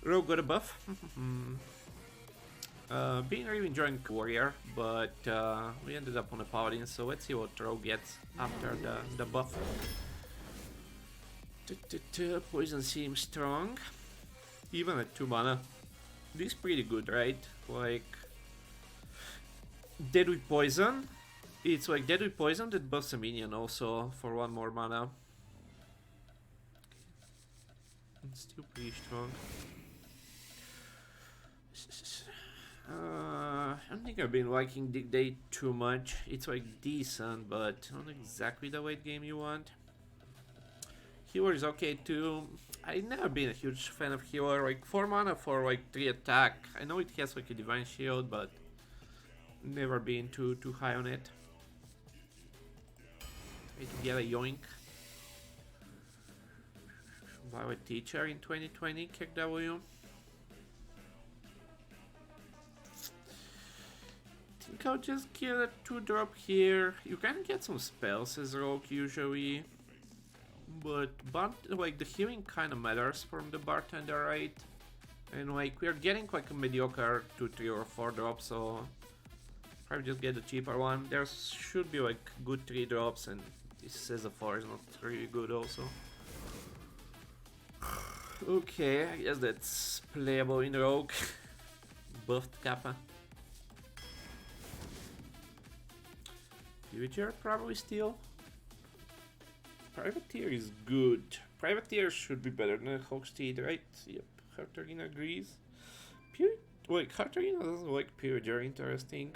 Rogue got a buff. Been really enjoying Warrior, but we ended up on a Paladin, so let's see what Rogue gets after the buff. Poison seems strong. Even at 2 mana. This is pretty good, right? Like, Dead with Poison. It's like Dead with Poison that buffs a minion also for 1 more mana. It's still pretty strong. I don't think I've been liking Dig Day too much. It's like decent, but not exactly the late game you want. Healer is okay too. I've never been a huge fan of Healer. Like 4 mana for like 3 attack. I know it has like a Divine Shield, but never been too high on it. Try to get a yoink. Violet Teacher in 2020, kick W. I think I'll just get a 2-drop here. You can get some spells as Rogue usually. But like the healing kind of matters from the bartender, right? And like we're getting like a mediocre 2, 3 or 4 drops, so probably just get the cheaper one. There should be like good 3 drops, and this says a 4 is not really good also. Okay, I guess that's playable in Rogue. Buffed Kappa. Future probably still. Privateer is good. Privateer should be better than Hogsteed, right? Yep, Hartarina agrees. Wait, Hartarina doesn't like Pillager, interesting.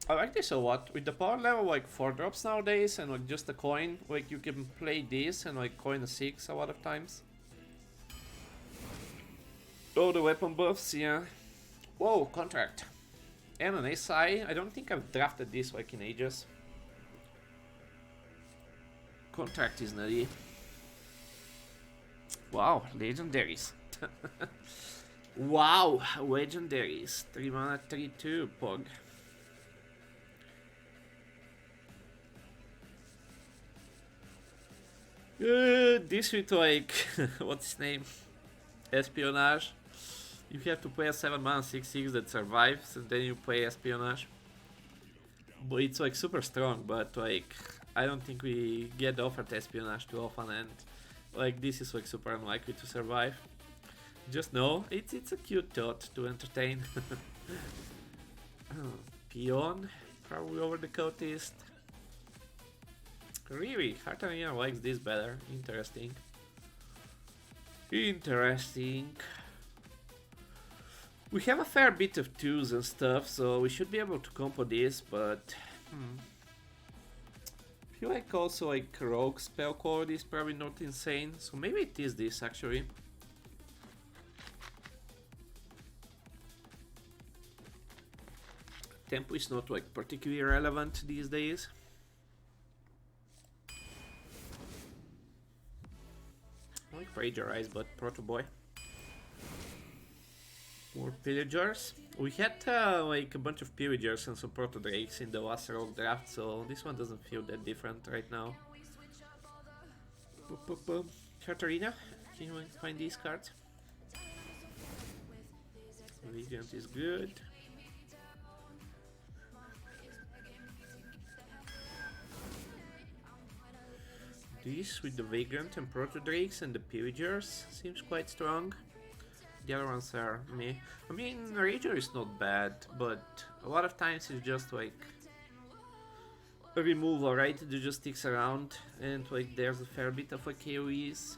I like this a lot. With the power level like 4 drops nowadays and like just a coin, like you can play this and like coin a 6 a lot of times. Oh, the weapon buffs, yeah. Whoa, contract. And an SI. I don't think I've drafted this like in ages. Contract is nutty. Wow, legendaries. Wow, legendaries. 3 mana, 3/2, Pog. This with like, what's his name? Espionage. You have to play a 7 mana 6/6 that survives, and then you play Espionage. But it's like super strong, but like I don't think we get offered Espionage too often, and like this is like super unlikely to survive. Just know it's a cute thought to entertain. Peon, probably over the Coatist. Really, Hartarina likes this better. Interesting. Interesting. We have a fair bit of 2s and stuff, so we should be able to combo this, but I feel like also like Rogue spell quality is probably not insane, so maybe it is this actually. Tempo is not like particularly relevant these days. I like Rager Eyes, but Proto Boy. More Pillagers. We had like a bunch of Pillagers and some Proto Drakes in the last Rogue draft, so this one doesn't feel that different right now. Katarina, can you find these cards? Regent is good. This with the Vagrant and Proto Drakes and the Pillagers seems quite strong. The other ones are meh. I mean, Rager is not bad, but a lot of times it's just like a removal, right? It just sticks around, and like there's a fair bit of like AoEs.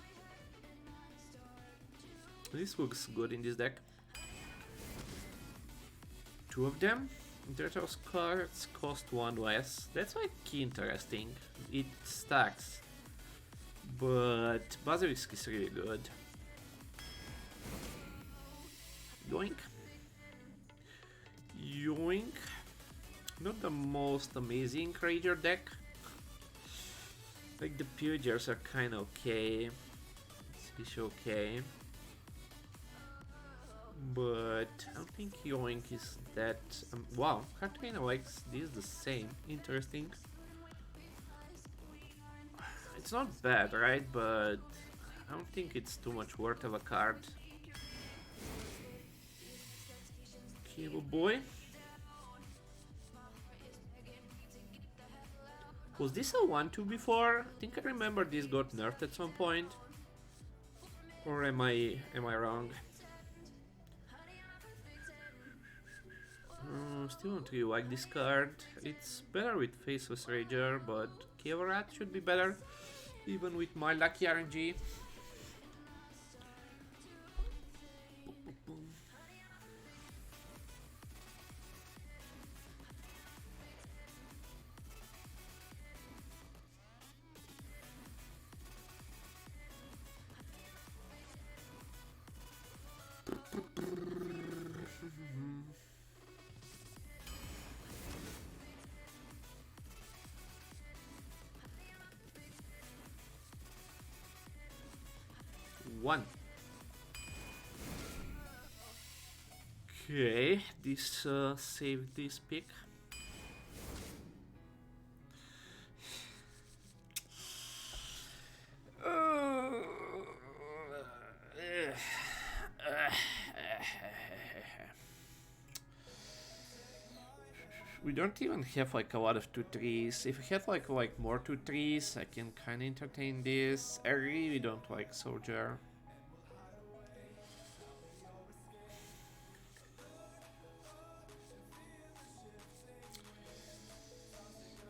This looks good in this deck. 2 of them. Those cards cost 1 less. That's like interesting. It stacks. But Basilisk is really good. Yoink. Yoink. Not the most amazing Rager deck. Like the Pillagers are kinda okay. It's okay. But I don't think Yoink is that... wow, Katrina likes this the same. Interesting. It's not bad, right? But I don't think it's too much worth of a card. Cable boy. Was this a 1-2 before? I think I remember this got nerfed at some point. Or am I wrong? Still don't really like this card. It's better with Faceless Rager, but Kevorat should be better, even with my lucky RNG. One. Okay, this saved this pick. We don't even have like a lot of 2-3s. If we have like more 2-3s, I can kind of entertain this. I really don't like Soldier.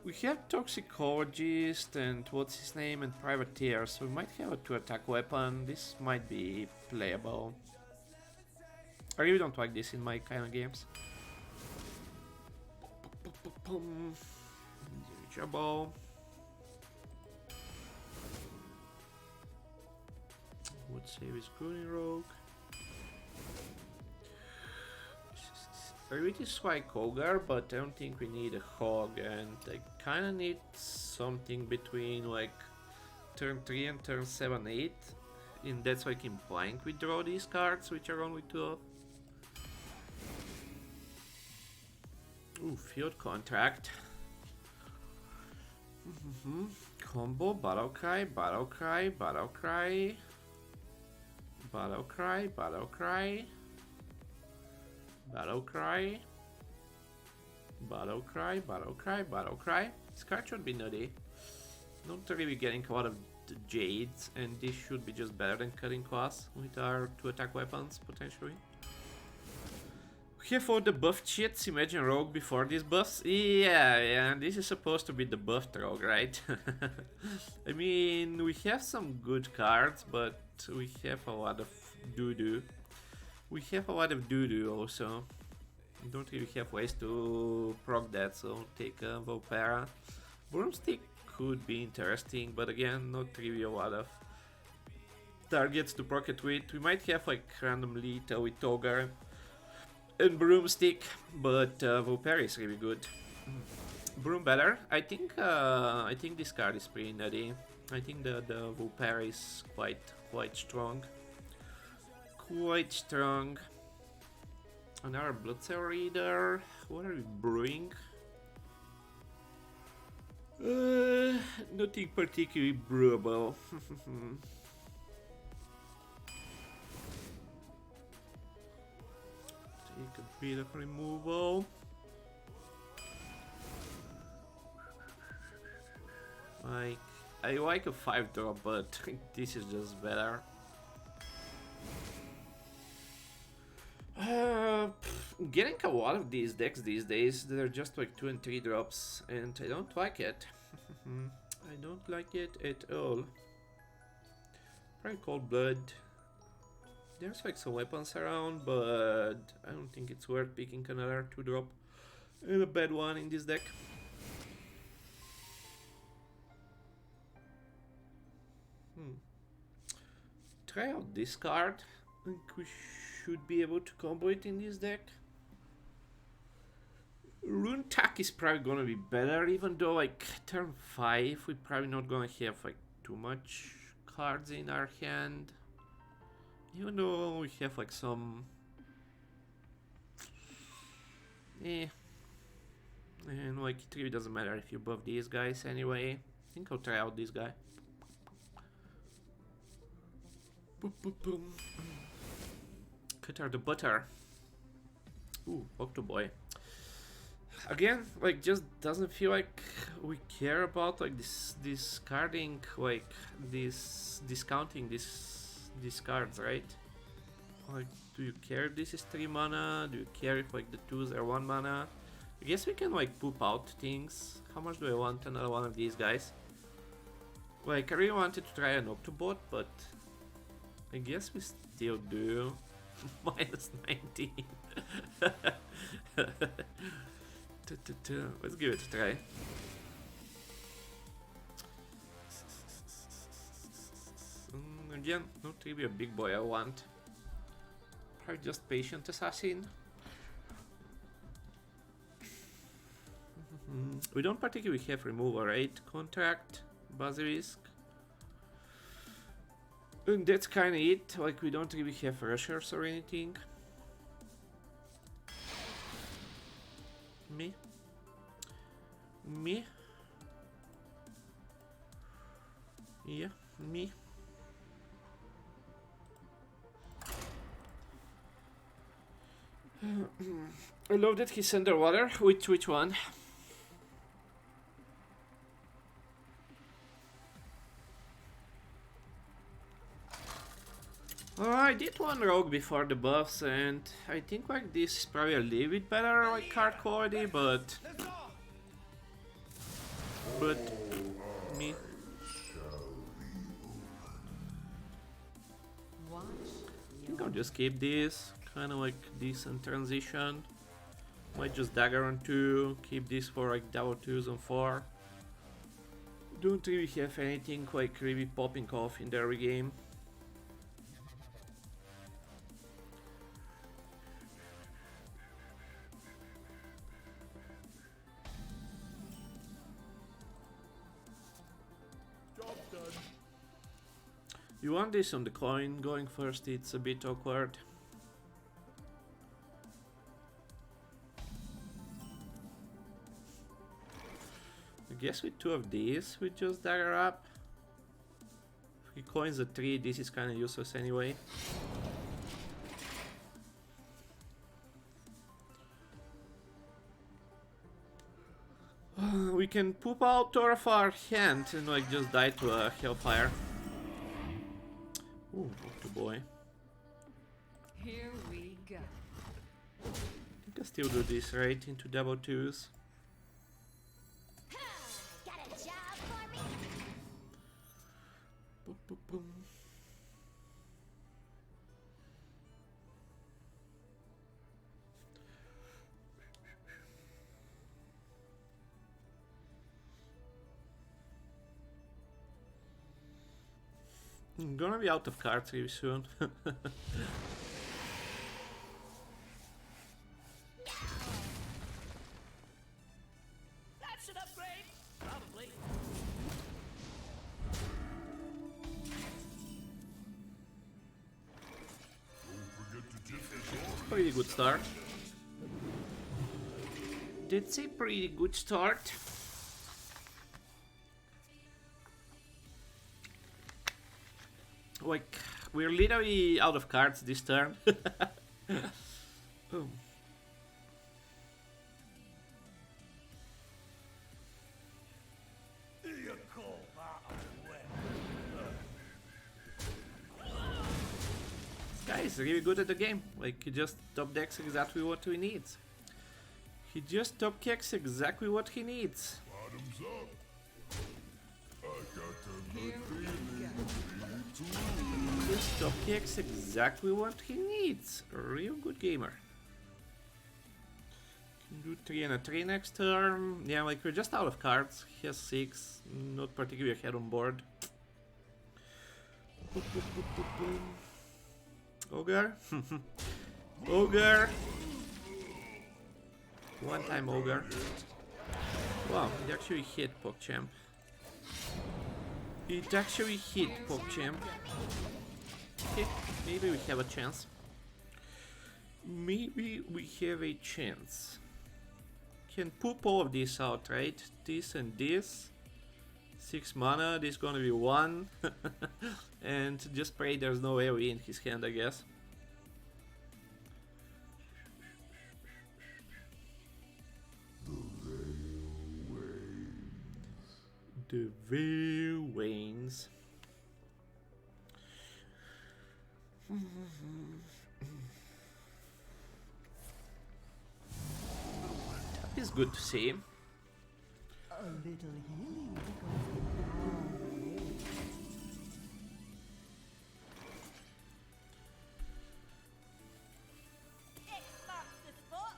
We have Toxicologist and what's his name and Privateer, so we might have a 2-attack weapon. This might be playable. I really don't like this in my kind of games. Jabbo. Would save his Green Rogue. I really strike Ogre, but I don't think we need a Hog, and I kinda need something between like turn 3 and turn 7-8. And that's why I can blank withdraw these cards, which are only 2 of. Ooh, Field Contract. Combo, Battlecry, Battlecry, Battlecry. Battlecry, Battlecry. Battlecry. Battlecry, Battlecry, Battlecry. This card should be nutty. Not really getting a lot of the Jades, and this should be just better than Cutting Class with our 2-attack weapons, potentially. We have all the buffed shits. Imagine Rogue before these buffs. Yeah, this is supposed to be the buffed Rogue, right? I mean, we have some good cards, but we have a lot of doo-doo. We have a lot of doo-doo also. We don't really have ways to proc that, so take a Volpera. Broomstick could be interesting, but again, not really a lot of targets to proc it with. We might have like random Lethal with Ogre and Broomstick, but Volpera is really good. Broom better. I think this card is pretty nutty. I think the Volpera is quite strong. Quite strong. Another Blood Cell Reader. What are we brewing? Nothing particularly brewable. Take a bit of removal. I like a 5-drop, but this is just better. Getting a lot of these decks these days, they're just like 2 and 3 drops, and I don't like it. I don't like it at all. Probably Cold Blood. There's like some weapons around, but I don't think it's worth picking another 2-drop and a bad one in this deck. Try out this card. I think we should be able to combo it in this deck. Rune Tack is probably gonna be better, even though like turn 5 we're probably not gonna have like too much cards in our hand. Even though we have like some... And like it really doesn't matter if you buff these guys anyway. I think I'll try out this guy. Boop, boop, boom. CutterButter. Ooh, Octoboy. Again, like, just doesn't feel like we care about like this discarding, like this discounting these cards, right? Like, do you care if this is 3 mana? Do you care if like the 2s are 1 mana? I guess we can like poop out things. How much do I want another one of these guys? Like, I really wanted to try an Octobot, but I guess we still do. Minus 19. Let's give it a try. Again, not really a big boy I want. Probably just Patient Assassin. We don't particularly have removal, right? Contract, Basilisk. And that's kinda it. Like, we don't really have rushers or anything. Me? Yeah, me. I love that he's underwater. Which one? I did one rogue before the buffs, and I think like this is probably a little bit better like card quality, but me. I think I'll just keep this, kind of like decent transition. Might just dagger on 2, keep this for like double 2s on 4. Don't really have anything like really popping off in the early game. You want this on the coin, going first it's a bit awkward. I guess with 2 of these we just dagger up. If he coins a 3, this is kinda useless anyway. We can poop out all of our hand and like just die to a Hellfire. Ooh, Octoboy. Here we go. I think I still do this right into double 2s. Got a job for me? Boom, boom, boom. I'm gonna be out of cards really soon. That's an upgrade. Probably. Pretty good start. That's a pretty good start. Like, we're literally out of cards this turn. Boom. This guy is really good at the game. Like, he just top decks exactly what he needs. He just top decks exactly what he needs. Bottoms up. I got the Here we go. Just top decks exactly what he needs. A real good gamer. Can do 3 and a 3 next turn. Yeah, like, we're just out of cards. He has 6. Not particularly ahead on board. Boop, boop, boop, boop, boom. Ogre. Ogre. One time Ogre. Wow, it actually hit PogChamp. It actually hit PogChamp. Okay, maybe we have a chance. Maybe we have a chance. Can poop all of this out, right? This and this. 6 mana, this is gonna be 1. and just pray there's no AoE in his hand, I guess. The veil wanes. That is good to see. A little healing because It marks the spot.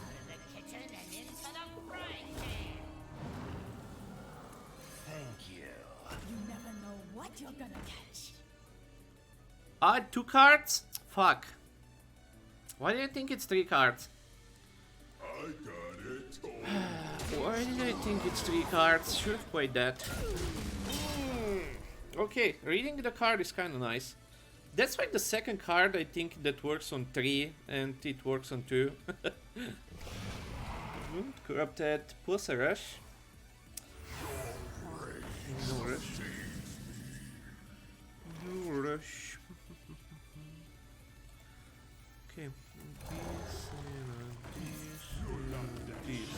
Out of the kitchen and into the frying pan. thank you. You never know what you're gonna catch. Ah, 2 cards? Fuck. Why did I think it's 3 cards? I got it. Why did I think it's 3 cards? Should have played that. Okay, reading the card is kinda nice. That's like the second card I think that works on 3 and it works on 2. Corrupted plus a rush. No rush. No rush. Okay, this and this.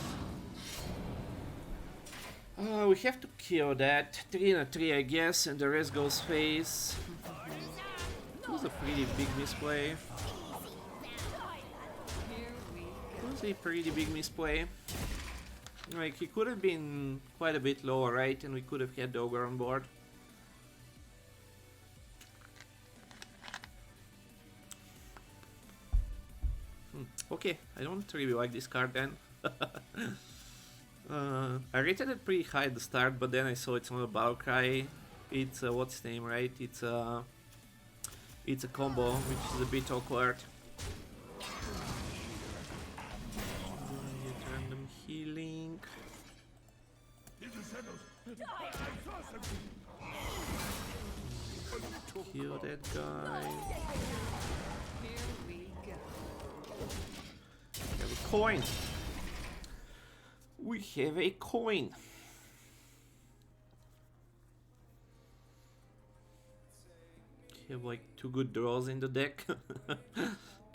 We have to kill that. 3 and a 3, I guess, and the rest goes face. It was a pretty big misplay. Here we It was a pretty big misplay. Like, he could have been quite a bit lower, right? And we could have had the ogre on board. Okay, I don't really like this card then. I rated it pretty high at the start, but then I saw it's on a battle cry. It's what's its name, right? It's a combo, which is a bit awkward. Get random healing. Kill that guy. Here we go. We have a coin. We have a coin. We have like 2 good draws in the deck.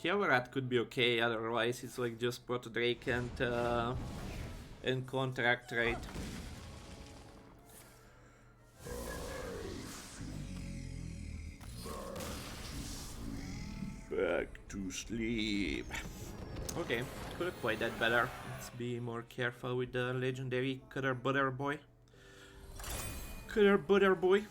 Kelrat could be okay, otherwise it's like just Proto Drake and Contract, right? Back to sleep. Okay, could have played that better. Let's be more careful with the legendary CutterButter boy. CutterButter boy.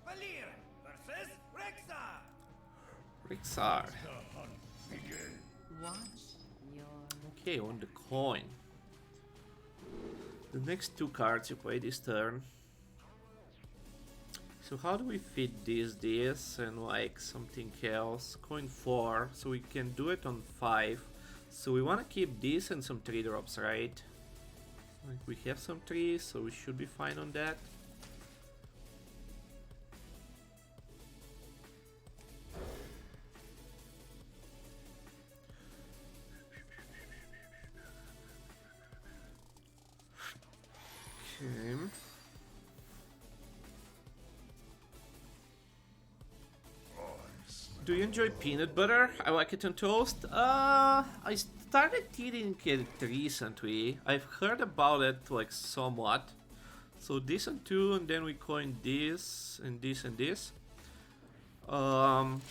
Valir versus Rexar. Rixar. Watch your Okay, on the coin. The next 2 cards you play this turn. So how do we fit this, and like something else? Coin 4, so we can do it on 5. So we want to keep this and some 3 drops, right? Like we have some 3s, so we should be fine on that. Okay. Do you enjoy peanut butter? I like it on toast. I started eating it recently. I've heard about it like somewhat. So this and 2, and then we coin this and this and this. I've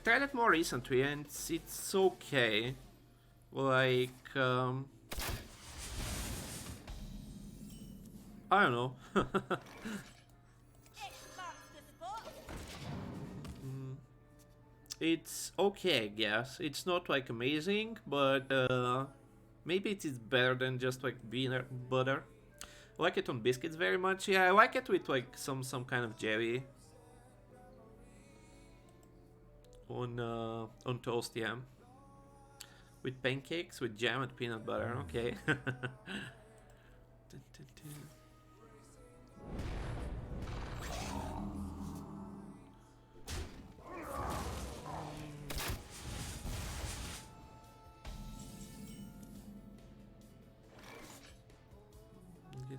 tried it more recently, and it's okay. Like I don't know. It marks the spot. It's okay, I guess. It's not like amazing, but maybe it is better than just like peanut butter. I like it on biscuits very much. Yeah, I like it with like some kind of jelly. On toast, yeah. With pancakes, with jam and peanut butter. Okay. Dun, dun, dun.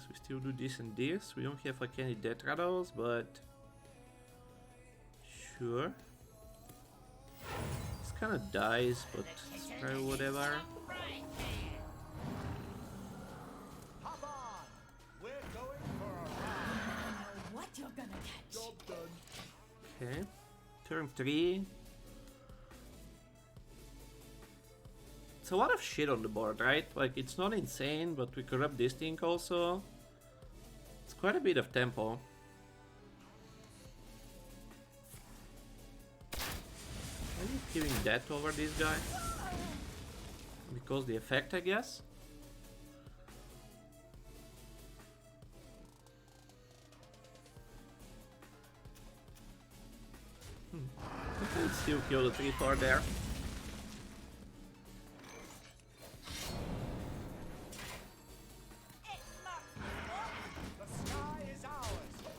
Guess we still do this and this. We don't have like any death rattles, but sure. This kind of dies, but it's probably whatever. Hop on! We're going for a ride. Know what you're gonna catch. Job done. Okay, turn 3. It's a lot of shit on the board, right? Like, it's not insane, but we corrupt this thing also. It's quite a bit of tempo. Are you giving that over this guy? Because the effect, I guess? I can still kill the 3-4 there. The sky is ours.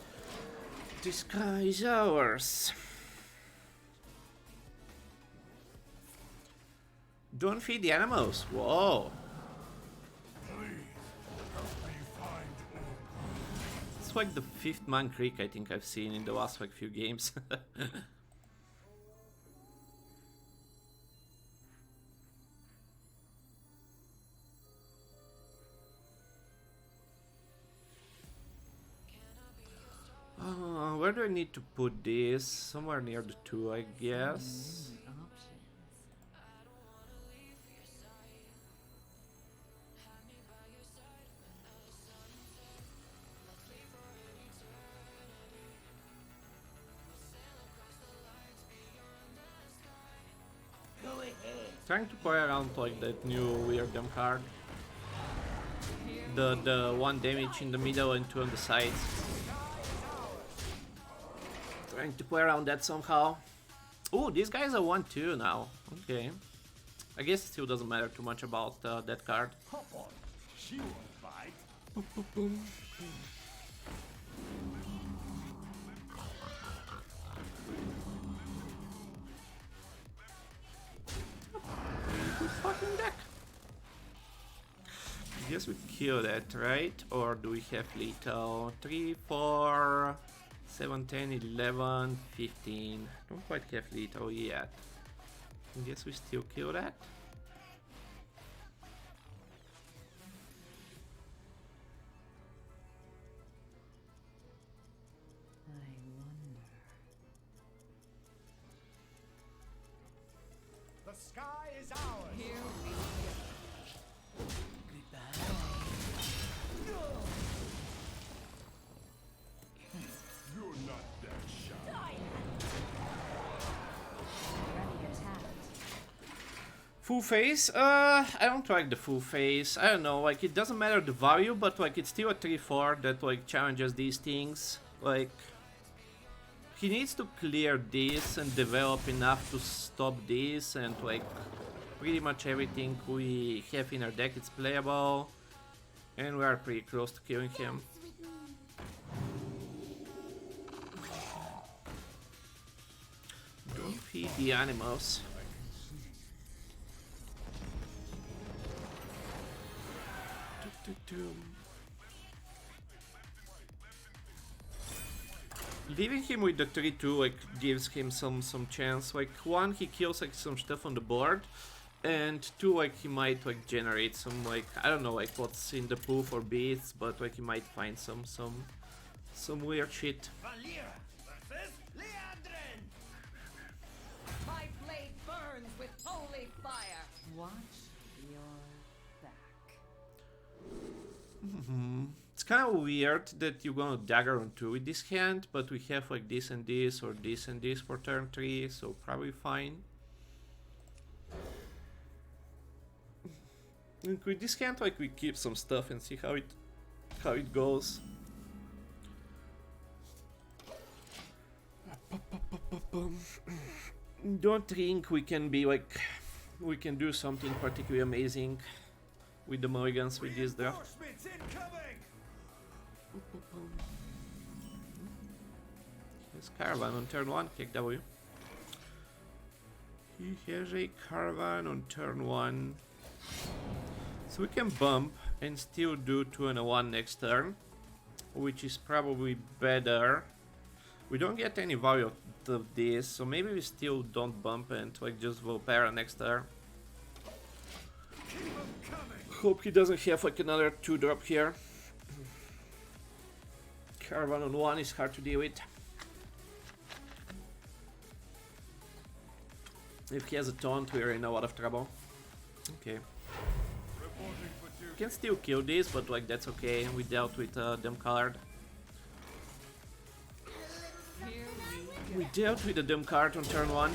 The sky is ours. Don't feed the animals. Whoa. It's like the 5th man creek I think I've seen in the last like few games. Where do I need to put this? Somewhere near the 2, I guess. Trying to play around like that new weird dumb card. The 1 damage in the middle and 2 on the sides. Trying to play around that somehow. Oh, this guy's a 1-2 now. Okay. I guess it still doesn't matter too much about that card. Hop on. She won't bite. Good fucking deck. I guess we kill that, right? Or do we have lethal? 3, 4, 7, 10, 11, 15. Don't quite have lethal yet. I guess we still kill that. I wonder. The sky is ours. Here we go. You're not that shy. Ready attack. Full face? I don't like the full face. I don't know, like it doesn't matter the value, but like it's still a 3-4 that like challenges these things. Like he needs to clear this and develop enough to stop this, and like pretty much everything we have in our deck is playable, and we are pretty close to killing him. Don't feed the animals. Leaving him with the 3-2 like gives him some chance. Like 1, he kills like some stuff on the board, and 2, like he might like generate some like I don't know like what's in the pool for beasts, but like he might find some weird shit. Valera versus Leandrin. My blade burns with holy fire. Watch your back. It's kind of weird that you're gonna dagger on 2 with this hand, but we have like this and this or this and this for turn 3, so probably fine. And with this hand, like we keep some stuff and see how it goes. Don't think we can be like we can do something particularly amazing with the mulligans with this draft. Reinforcements incoming. Here's Caravan on turn 1, kick W. He has a Caravan on turn 1. So we can bump and still do 2 and a 1 next turn, which is probably better. We don't get any value of this, so maybe we still don't bump and like just Volpera next turn. Hope he doesn't have like another 2-drop here. Caravan on 1 is hard to deal with. If he has a taunt, we're in a lot of trouble. Okay. We can still kill this, but like that's okay. We dealt with them card. We dealt with the dumb card on turn 1.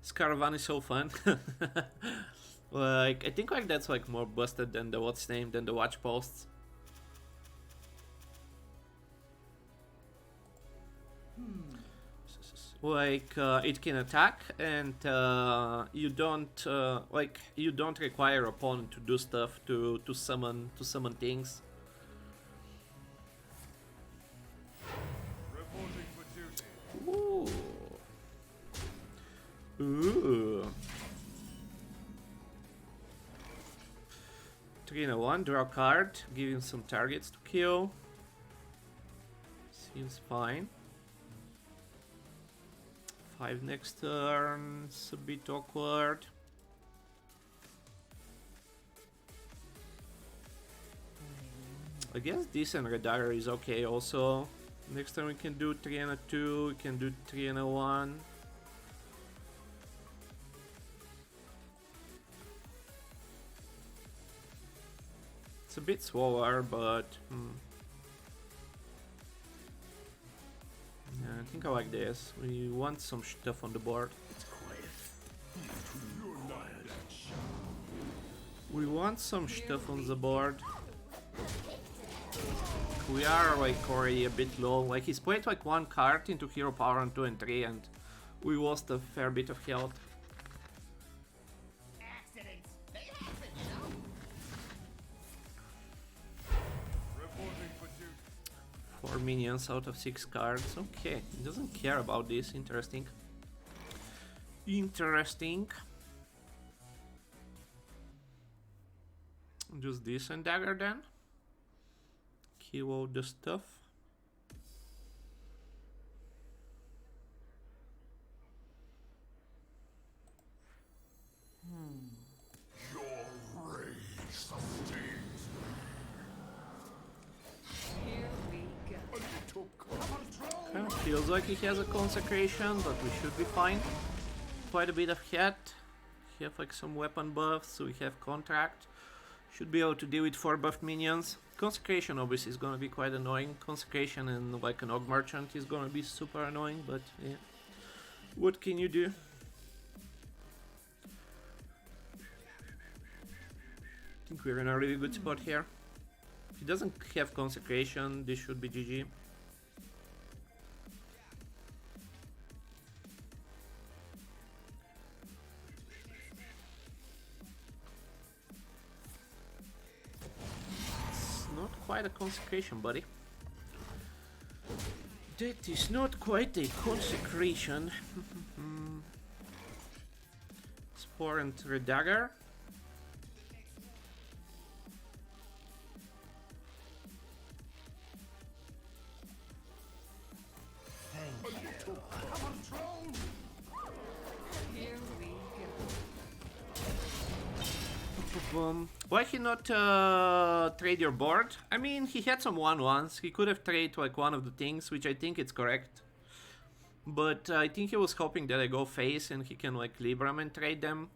This caravan is so fun. Like I think like that's like more busted than the what's name than the watch posts. Like it can attack and you don't you don't require opponent to do stuff to summon things. Ooh. Ooh. 3 and a 1, draw a card, give him some targets to kill. Seems fine. 5 next turn, it's a bit awkward. I guess this and Red Dagger is okay also. Next turn we can do 3 and a 2, we can do 3 and a 1. It's a bit slower, but yeah, I think I like this. We want some stuff on the board. We want some stuff on the board. We are like already a bit low. Like he's played like 1 card into hero power on 2 and 3, and we lost a fair bit of health. Accidents, they happen, you know? 4 minions out of 6 cards. Okay, he doesn't care about this. Interesting. Interesting. Just this and dagger then. Kill all the stuff. Your rage sustains Here we go. a little control. Kind of feels like he has a consecration, but we should be fine. Quite a bit of head. We have like some weapon buffs, so we have contract. Should be able to deal with 4 buffed minions. Consecration obviously is gonna be quite annoying. Consecration and like an Og Merchant is gonna be super annoying, but yeah. What can you do? I think we're in a really good spot here. If he doesn't have consecration, this should be GG. Quite a consecration, buddy. That is not quite a consecration. Spore and Red Dagger. Here we go. Why he not trade your board? I mean, he had some 1/1s. He could have traded like one of the things, which I think it's correct. But I think he was hoping that I go face and he can like Libram and trade them.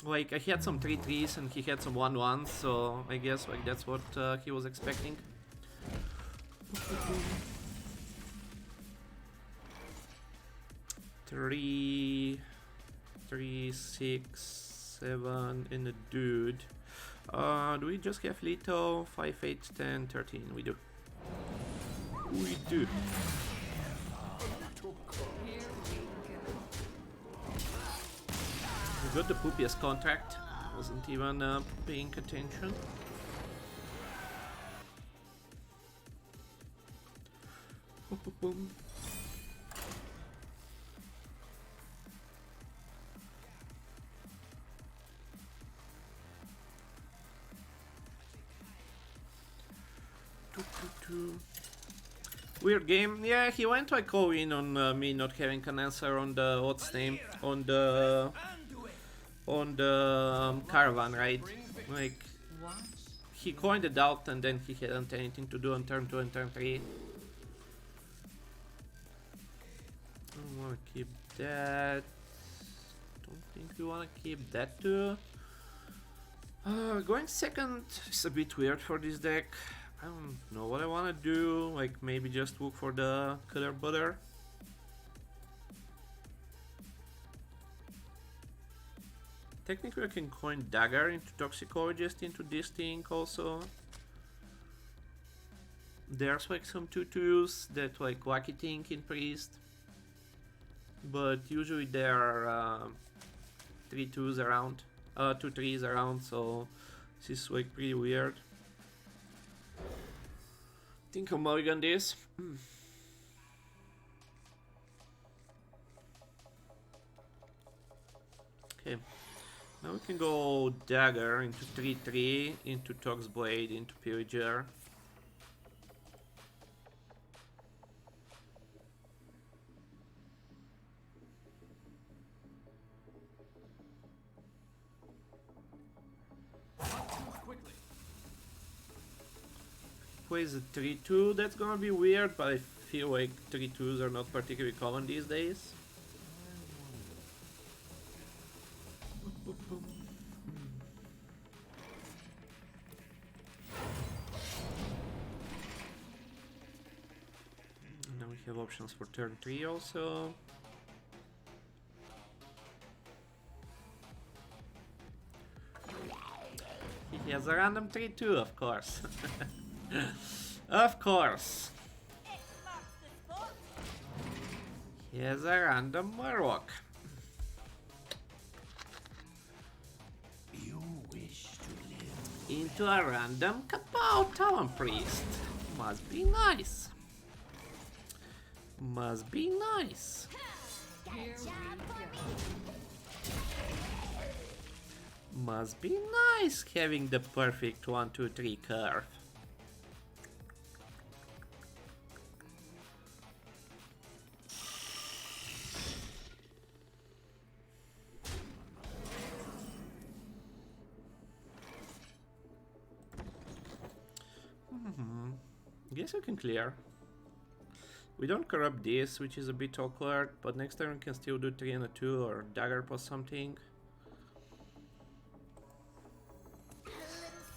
Like I had some 3/3s and he had some 1/1s, so I guess like that's what he was expecting. 3, 6, 7 and a dude. Do we just have Lito? 5, 8, 10, 13. We do. We do. Here we go. We got the poopiest contract. Wasn't even paying attention. Boom. Weird game. Yeah, he went like all in on me not having an answer on the what's name on the caravan, right? Like he coined it out and then he hadn't anything to do on turn 2 and turn 3. I want to keep that. Don't think we want to keep that too. Going second is a bit weird for this deck. I don't know what I want to do. Like maybe just look for the CutterButter. Technically, I can coin Dagger into Toxicologist into this thing also. There's like some 2/2s that like Lucky thing in Priest. But usually there are 3/2s around. 2/3s around, so this is like pretty weird. Think I'll mulligan this. Okay. Now we can go Dagger into 3/3, into Toxblade, into Pillager. Plays a 3/2, that's gonna be weird, but I feel like 3/2s are not particularly common these days. Now we have options for turn 3 also. He has a random 3/2, of course. Of course. He has a random Murloc. You wish to live. Into a random Kapow Talon Priest. Must be nice. Must be nice. Here we go. Must be nice having the perfect 1, 2, 3 curve. Guess we can clear. We don't corrupt this, which is a bit awkward, but next time we can still do 3 and a 2 or dagger plus something.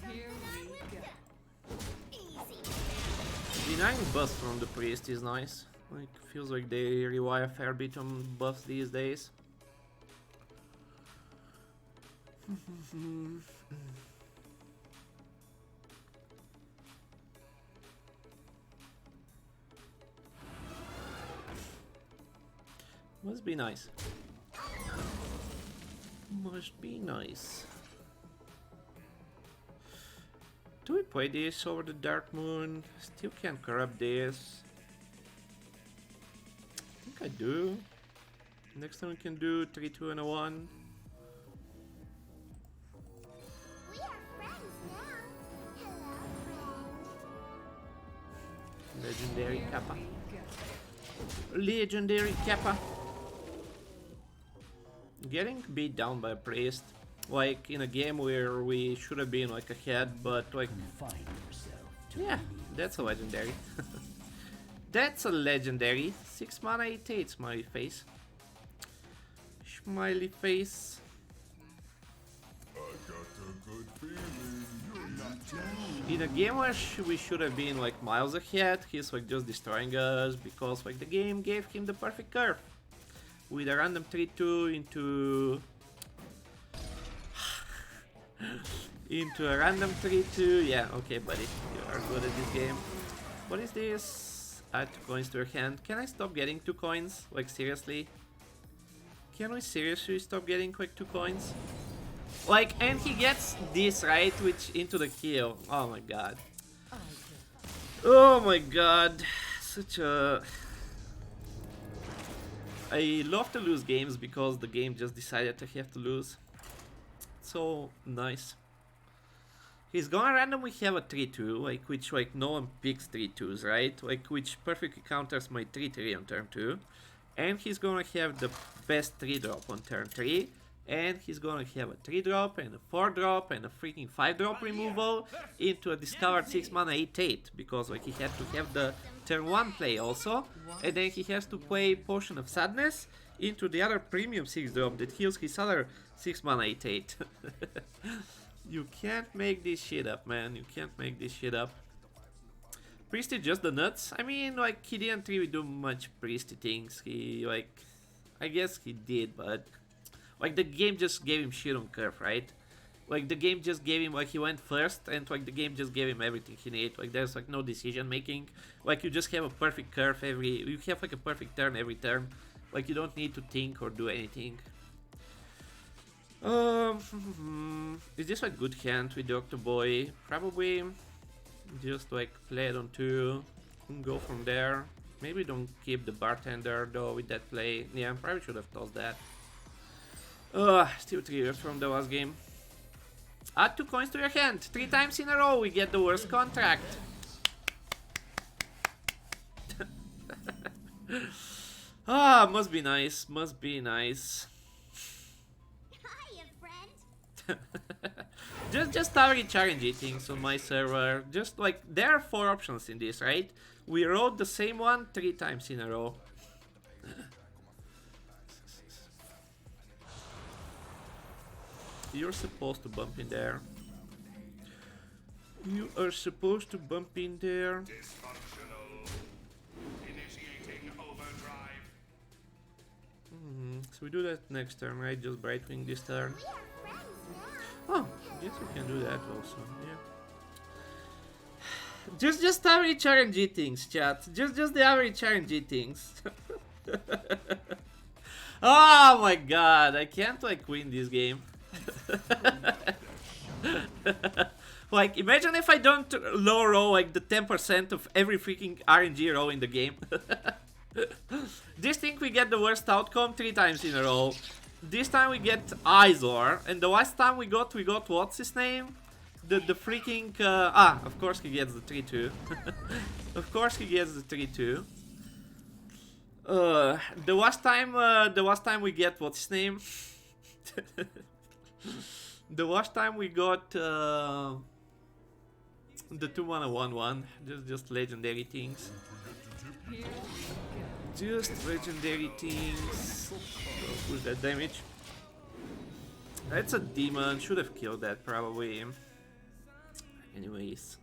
Here we go. Denying buffs from the priest is nice. Like, feels like they rely a fair bit on buffs these days. Must be nice. Must be nice. Do we play this over the Dark Moon? Still can't corrupt this. I think I do. Next time we can do 3, 2, and a 1. We are friends now. Hello, friend. Legendary Here Kappa. we go. Legendary Kappa. Getting beat down by a priest. Like in a game where we should have been like ahead, but like Find yourself. yeah, that's a legendary. That's a legendary. 6 mana 8/8 smiley face. Smiley face. I got a good feeling you're not down. In a game where we should have been like miles ahead, he's like just destroying us because like the game gave him the perfect curve. With a random 3/2 into a random 3/2. Yeah, okay, buddy, you are good at this game. What is this? Add 2 coins to your hand. Can I stop getting 2 coins? Like seriously? Can we seriously stop getting like 2 coins? Like, and he gets this right, which into the kill. Oh my god. Oh my god. such a... I love to lose games because the game just decided I have to lose. So nice. He's gonna randomly have a 3-2, like which like no one picks 3-2s, right? Like which perfectly counters my 3-3 on turn 2. And he's gonna have the best 3-drop on turn 3. And he's gonna have a 3-drop and a 4-drop and a freaking 5-drop removal into a discovered 6 mana 8-8. Because like he had to have the turn 1 play also. And then he has to play Potion of Sadness into the other premium 6-drop that heals his other 6 mana 8-8. You can't make this shit up, man. You can't make this shit up. Priest is just the nuts. I mean, like, he didn't really do much priesty things. He, like, I guess he did, but like the game just gave him shit on curve, right? Like the game just gave him, like, he went first, and like the game just gave him everything he needed. Like there's like no decision making. Like you just have a perfect curve you have like a perfect turn every turn. Like you don't need to think or do anything. Is this a good hand with Doctor Boy? Probably. Just like play it on 2 and go from there. Maybe don't keep the bartender though with that play. Yeah, I probably should have tossed that. Still 3 years from the last game. Add 2 coins to your hand. 3 times in a row we get the worst contract. Must be nice. Must be nice. Hiya, friend. just average RNG things on my server. Just like there are 4 options in this, right? We wrote the same one 3 times in a row. You're supposed to bump in there. You are supposed to bump in there. Dysfunctional. Initiating overdrive. So we do that next turn, right? Just Brightwing this turn. We are friends now. Oh, yes, we can do that also. Yeah. Just average RNG things, chat. Just the average RNG things. Oh my god, I can't like win this game. Like, imagine if I don't low roll like the 10% of every freaking RNG roll in the game. This thing we get the worst outcome 3 times in a row. This time we get Izor, and the last time we got what's his name? The freaking of course he gets the 3-2. Of course he gets the 3-2. The last time we get what's his name? The last time we got the 2 mana 1/1, just legendary things. Just legendary things. Push that damage. That's a demon. Should have killed that probably. Anyways.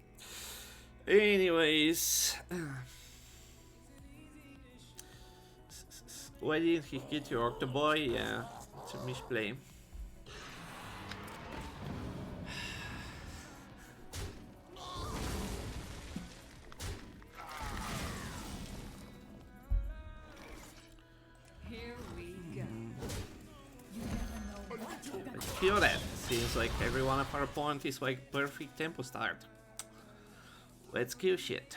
Why didn't he hit your Octoboy? Yeah, it's a misplay. Here we go. Feel that. Seems like every one of our opponents is like perfect tempo start. Let's kill shit.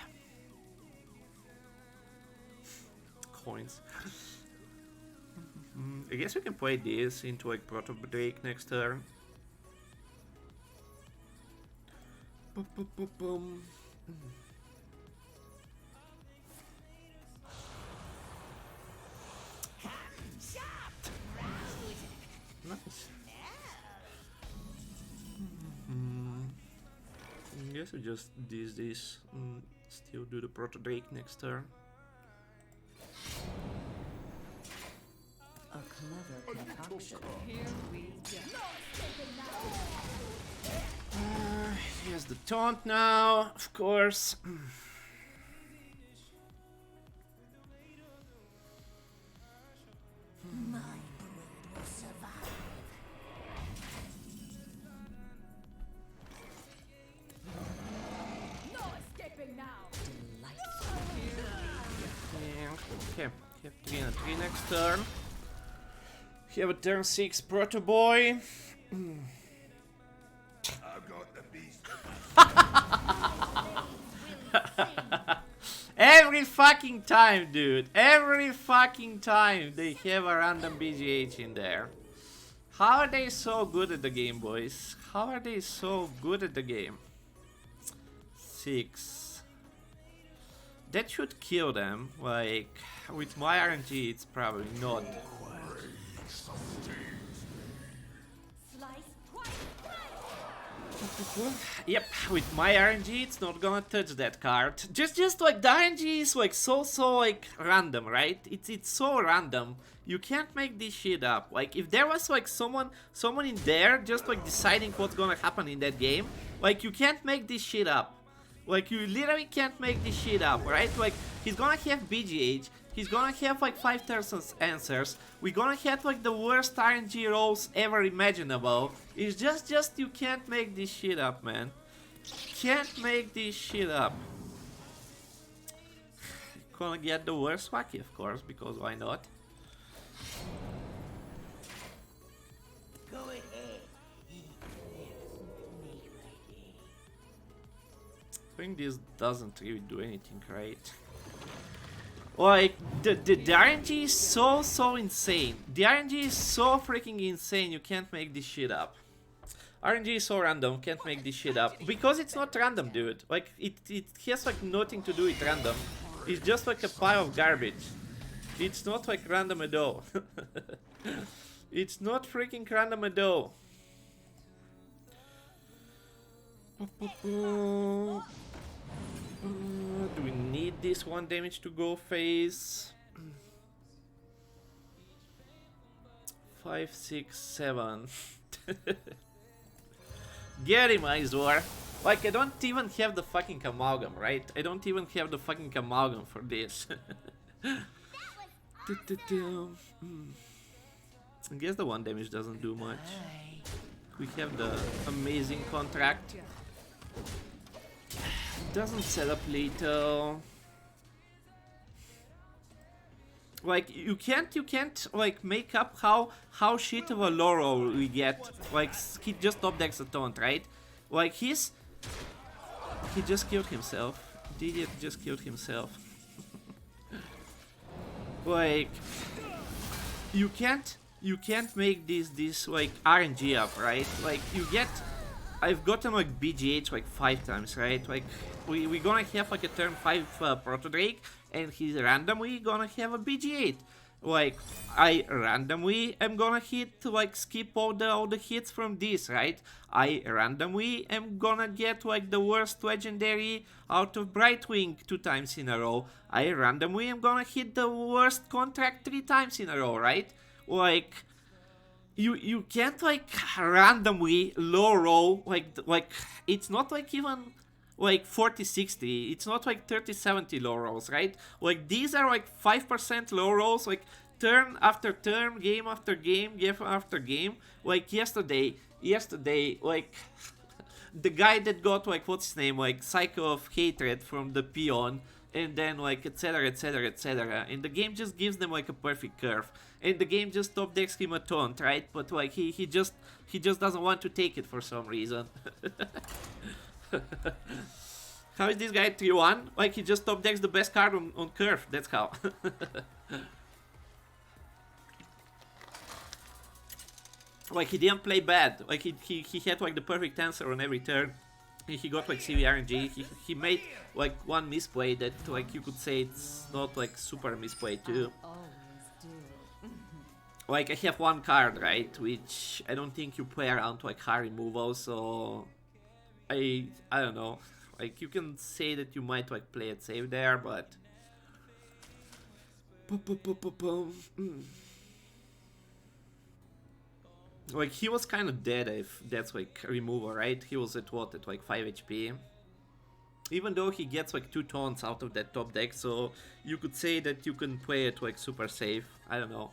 Coins. I guess we can play this into like Proto Drake next turn. Nice. I guess we just this and still do the Proto Drake next turn. A clever concoction. Here we go. He has the taunt now, of course. My brood will survive. No escaping now. Yeah, okay. Have 3 and a 3 next turn. We have a turn 6 Proto Boy. I've got the beast. Every Every fucking time, dude. Every fucking time they have a random BGH in there. How are they so good at the game, boys? How are they so good at the game? 6. That should kill them. Like, with my RNG, it's probably not. Yep, with my RNG, it's not gonna touch that card. Just like the RNG is like so like random, right? It's so random. You can't make this shit up. Like if there was like someone in there just like deciding what's gonna happen in that game, like you can't make this shit up. Like you literally can't make this shit up, right? Like he's gonna have BGH. He's gonna have like 5,000 answers. We're gonna have like the worst RNG rolls ever imaginable. It's just you can't make this shit up, man. Can't make this shit up. Gonna get the worst wacky, of course, because why not? Go ahead. I think this doesn't really do anything, right? Like, the RNG is so insane. The RNG is so freaking insane, you can't make this shit up. RNG is so random, can't make this shit up. Because it's not random, dude. Like, it has like nothing to do with random. It's just like a pile of garbage. It's not like random at all. It's not freaking random at all. Do we need this 1 damage to go phase? 5, 6, 7. Get him, Izor. Like, I don't even have the fucking amalgam, right? I don't even have the fucking amalgam for this. I guess the 1 damage doesn't do much. We have the amazing contract. Doesn't set up lethal. Like you can't like make up how shit of a Loro we get. Like he just top decks a taunt, right? Like he just killed himself. The idiot just killed himself. Like you can't make this like RNG up, right? Like you get. I've gotten like BGH like 5 times, right? Like we gonna have like a turn 5 Proto Drake, and he's randomly gonna have a BG8. Like I randomly am gonna hit like skip all the hits from this, right? I randomly am gonna get like the worst legendary out of Brightwing 2 times in a row. I randomly am gonna hit the worst contract 3 times in a row, right? Like you can't like randomly low roll like it's not like even like 40-60, it's not like 30-70 low rolls, right? Like these are like 5% low rolls, like turn after turn, game after game, game after game. Like yesterday like the guy that got like what's his name, like Cycle of Hatred from the peon, and then like etc, and the game just gives them like a perfect curve, and the game just top decks him a taunt, right? But like he just doesn't want to take it for some reason. How is this guy 3-1? Like he just top decks the best card on curve, that's how. Like he didn't play bad, like he had like the perfect answer on every turn. He got like CV RNG, he made like one misplay that like you could say it's not like super misplay too. Like I have one card, right, which I don't think you play around like hard removal, so I don't know. Like you can say that you might like play it safe there, but like he was kind of dead if that's like removal, right? He was at what, at like 5 HP. Even though he gets like 2 taunts out of that top deck, so you could say that you can play it like super safe. I don't know.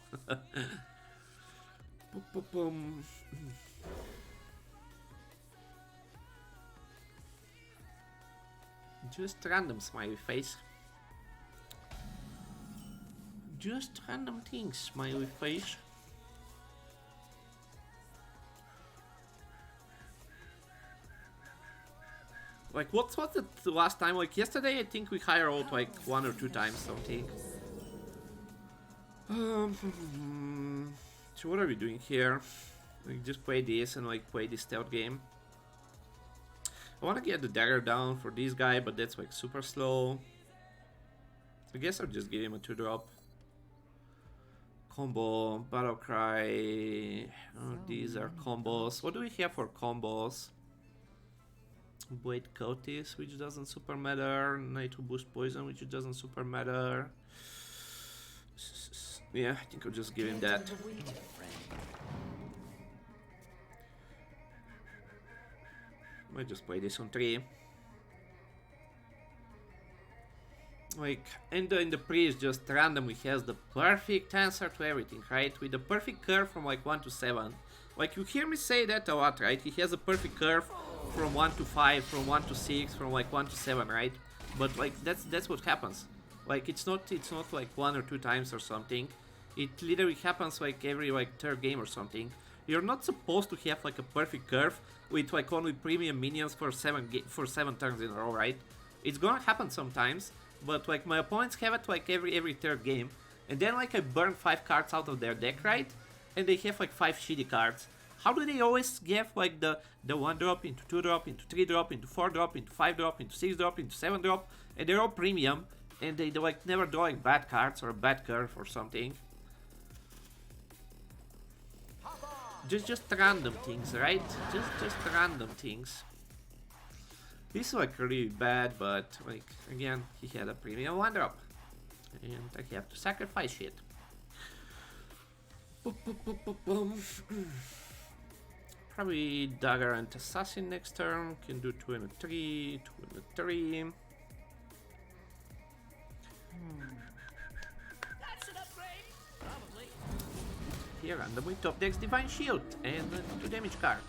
Just random smiley face. Just random things, smiley face. Like, what was it the last time? Like, yesterday I think we higher rolled like 1 or 2 times something. So what are we doing here? We just play this and like play this stealth game. I want to get the dagger down for this guy, but that's like super slow. I guess I'll just give him a 2-drop. Combo, battle cry. Oh, these are combos. What do we have for combos? Blade Cultist, which doesn't super matter. Knight to boost poison, which doesn't super matter. Yeah, I think I'll just give him that. Might just play this on 3. Like, and in the priest just randomly has the perfect answer to everything, right? With the perfect curve from like 1 to 7. Like, you hear me say that a lot, right? He has a perfect curve from 1 to 5, from 1 to 6, from like 1 to 7, right? But like, that's what happens. Like, it's not like 1 or 2 times or something. It literally happens like every like 3rd game or something. You're not supposed to have like a perfect curve with like only premium minions for 7 turns in a row, right? It's gonna happen sometimes, but like my opponents have it like every 3rd game, and then like I burn 5 cards out of their deck, right? And they have like 5 shitty cards. How do they always get like the 1-drop into 2-drop into 3-drop into 4-drop into 5-drop into 6-drop into 7-drop, and they're all premium, and they like never draw like bad cards or a bad curve or something. Just random things, right? Just random things. This is like really bad, but like again, he had a premium 1-drop, and I have to sacrifice shit. Probably dagger and assassin next turn. Can do 2 and a 3, 2 and a 3. That's an upgrade. Probably. Here randomly top decks divine shield and 2 damage card.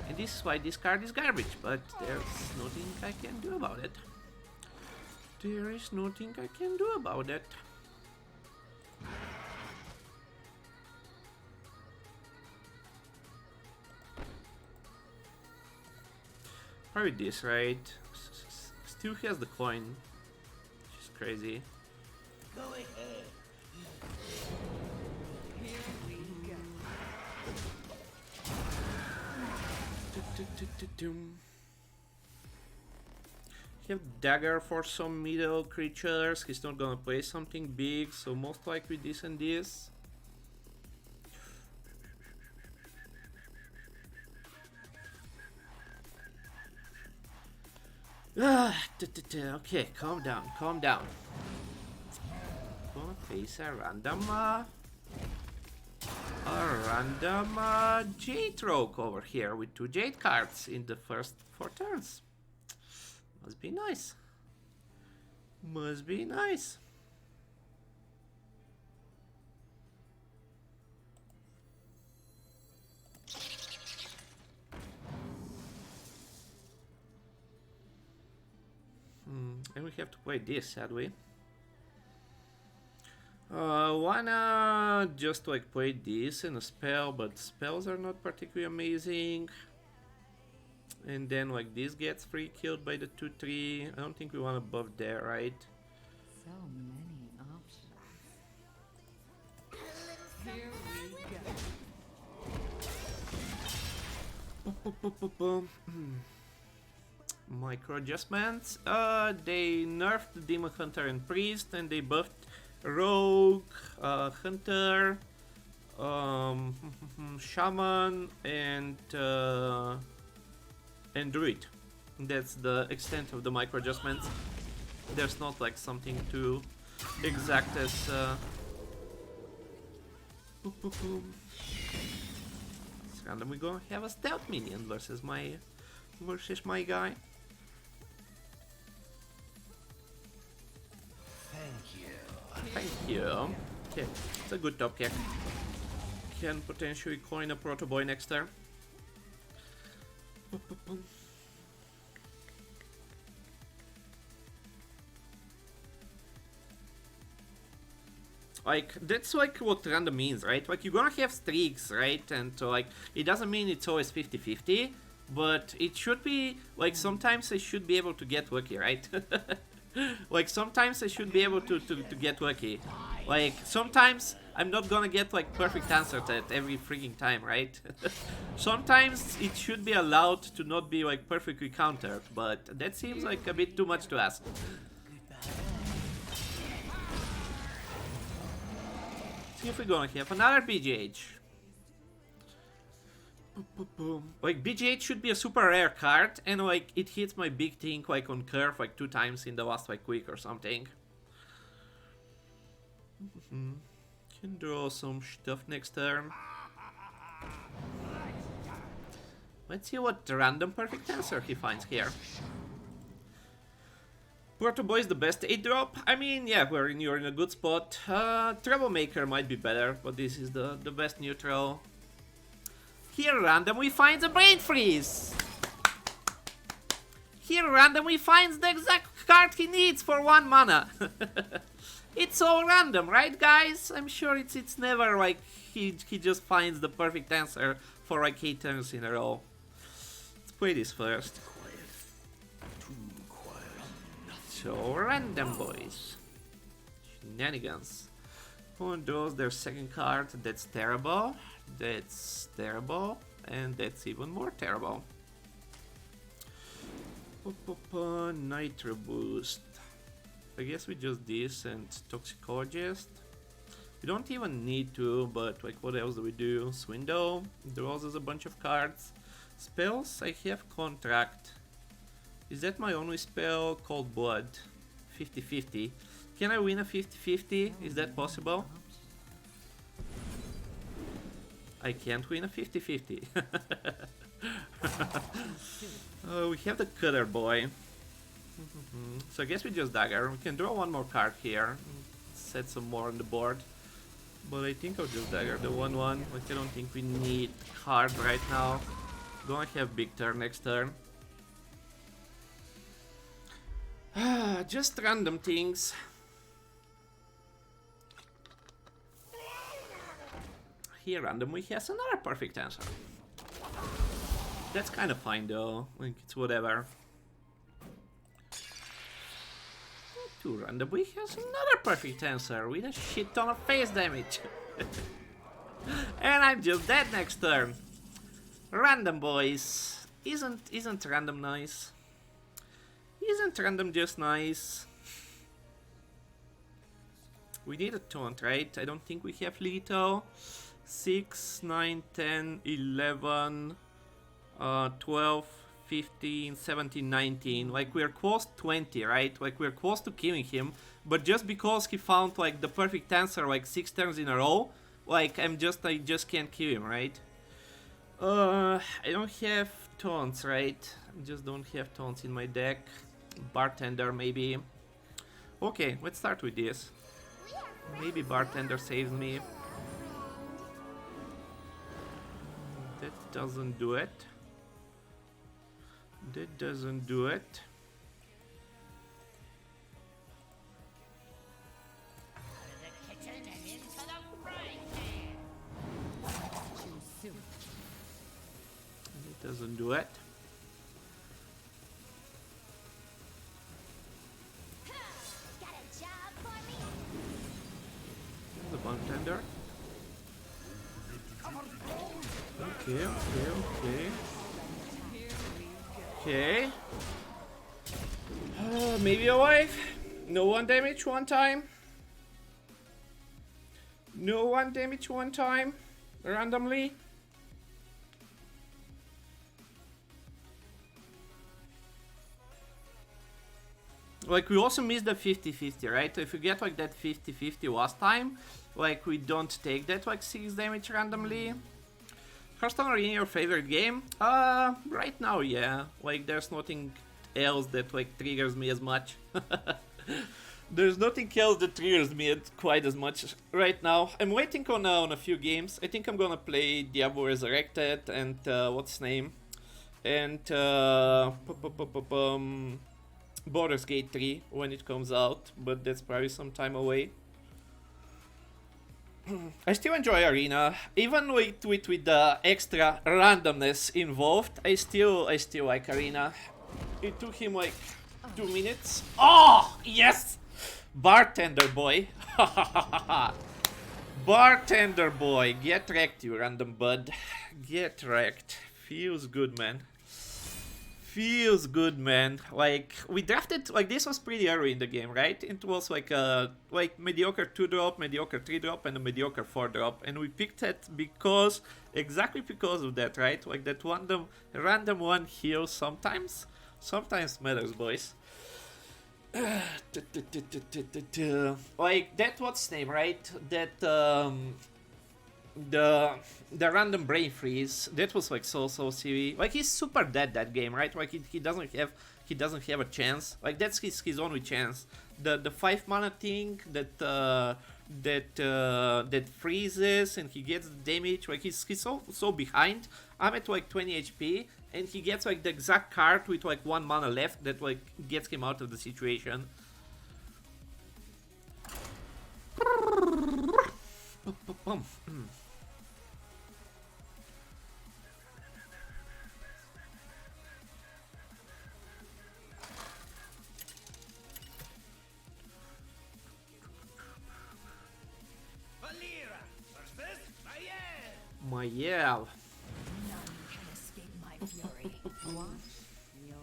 And this is why this card is garbage, but there's nothing I can do about it. There is nothing I can do about it. Probably this, right? Still has the coin, which is crazy. Go ahead. Here we go. He have dagger for some middle creatures. He's not gonna play something big, so most likely this and this. Okay, calm down, calm down. Gonna face a random Jade Rogue over here with 2 Jade cards in the first 4 turns. Must be nice. Must be nice. And we have to play this, sadly. Wanna just like play this in a spell, but spells are not particularly amazing. And then like this gets free killed by the 2/3. I don't think we want to buff there, right? So many options. Here we go. Micro adjustments. They nerfed the Demon Hunter and Priest, and they buffed Rogue, Hunter, Shaman, and Druid. That's the extent of the micro adjustments. There's not like something too exact as. It's random. We're gonna have a stealth minion versus my guy. Thank you. Okay, it's a good top kick. Can potentially coin a Proto Boy next turn. Like, that's like what random means, right? Like, you're gonna have streaks, right? And like, it doesn't mean it's always 50-50, but it should be like sometimes I should be able to get lucky, right? Like sometimes I should be able to get lucky. Like sometimes I'm not gonna get like perfect answers at every freaking time, right? Sometimes it should be allowed to not be like perfectly countered, but that seems like a bit too much to ask. See if we're gonna have another BGH. Like BGH should be a super rare card, and like it hits my big thing like on curve like 2 times in the last like week or something. Can draw some stuff next turn. Let's see what random perfect answer he finds here. Porto Boy is the best 8-drop. I mean, yeah, you're in a good spot. Troublemaker might be better, but this is the best neutral. Here randomly finds a Brain Freeze! Here randomly finds the exact card he needs for 1 mana! It's all random, right guys? I'm sure it's never like he just finds the perfect answer for like 8 turns in a row. Let's play this first. So random, boys. Shenanigans. Opponent draws their second card. That's terrible. That's terrible. And that's even more terrible. Nitro Boost. I guess we just this and Toxicologist. We don't even need to, but like what else do we do? Swindle. Draws us a bunch of cards. Spells, I have Contract. Is that my only spell? Cold Blood. 50-50. Can I win a 50-50? Is that possible? I can't win a 50-50. We have the Cutter Boy. So I guess we just dagger. We can draw 1 more card here. Set some more on the board. But I think I'll just dagger the 1-1. Like I don't think we need card right now. Gonna have big turn next turn. Just random things. Here randomly has another perfect answer. That's kind of fine though, like it's whatever. 2 randomly has another perfect answer with a shit ton of face damage. And I'm just dead next turn. Random, boys. Isn't random nice? Isn't random just nice? We need a taunt, right? I don't think we have lethal. 6, 9, 10, 11, 12, 15, 17, 19. Like we're close to 20, right? Like we're close to killing him. But just because he found like the perfect answer like 6 turns in a row, like I just can't kill him, right? I don't have taunts, right? I just don't have taunts in my deck. Bartender maybe. Okay, let's start with this. Maybe Bartender saves me. That doesn't do it. That doesn't do it. Out of the kitchen and into the frying pan. That doesn't do it. Got a job for me? The bartender. Okay, okay, okay. Okay. Maybe alive. No 1 damage 1 time. No 1 damage 1 time. Randomly. Like we also missed the 50-50, right? If you get like that 50-50 last time, like we don't take that like 6 damage randomly. Hearthstone are in your favorite game? Right now, yeah. Like there's nothing else that like triggers me as much. There's nothing else that triggers me quite as much right now. I'm waiting on a few games. I think I'm gonna play Diablo Resurrected and what's his name? And Baldur's Gate 3 when it comes out, but that's probably some time away. I still enjoy Arena, even with the extra randomness involved. I still like Arena. It took him like 2 minutes. Oh yes, bartender boy. Bartender boy, get wrecked, you random bud. Get wrecked. Feels good, man. Feels good, man. Like, we drafted, like, this was pretty early in the game, right? It was like a mediocre 2-drop, mediocre 3-drop, and a mediocre 4-drop. And we picked it because, exactly because of that, right? Like, that random one heal sometimes matters, boys. Like, that what's name, right? That, the random brain freeze, that was like so silly. Like, he's super dead that game, right? Like, he doesn't have a chance. Like, that's his only chance. The 5 mana thing that freezes and he gets the damage. Like, he's so behind. I'm at like 20 HP and he gets like the exact card with like 1 mana left that like gets him out of the situation. My yeah. None can escape my fury. Watch your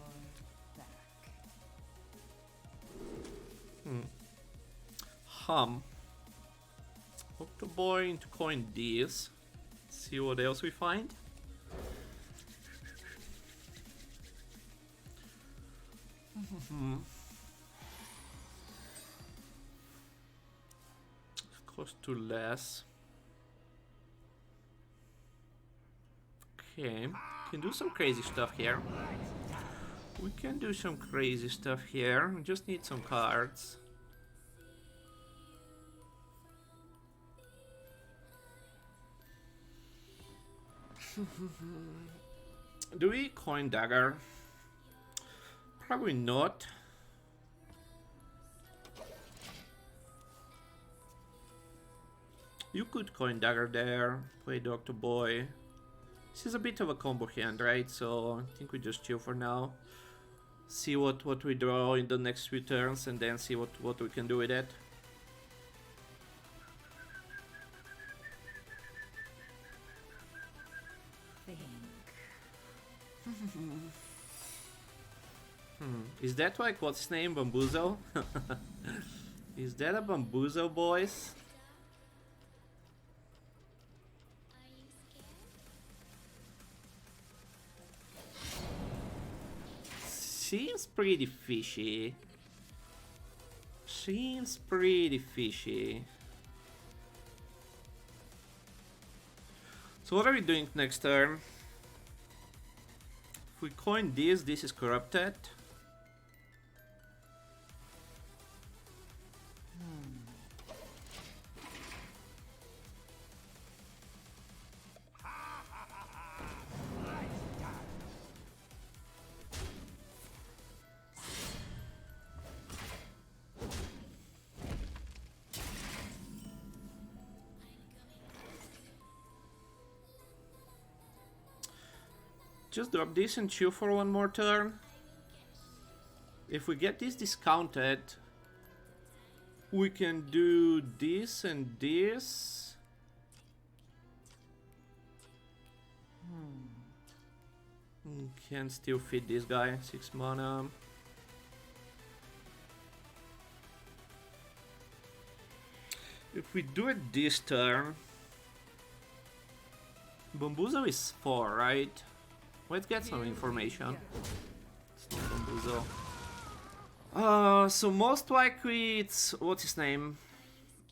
back. Octoboy into coin this. See what else we find. Cost 2 less. Okay, can do some crazy stuff here. We can do some crazy stuff here. We just need some cards. Do we coin dagger? Probably not. You could coin dagger there, play Doctor Boy. This is a bit of a combo hand, right? So I think we just chill for now. See what we draw in the next few turns and then see what we can do with it. Is that like what's his name? Bamboozle? Is that a Bamboozle, boys? Seems pretty fishy. Seems pretty fishy. So what are we doing next turn? If we coin this, this is corrupted. Just drop this and chill for one more turn. If we get this discounted, we can do this and this. Can still fit this guy, 6 mana. If we do it this turn, Bamboozle is 4, right? Let's get some information. It's not Bamboozle. So most likely it's, what's his name?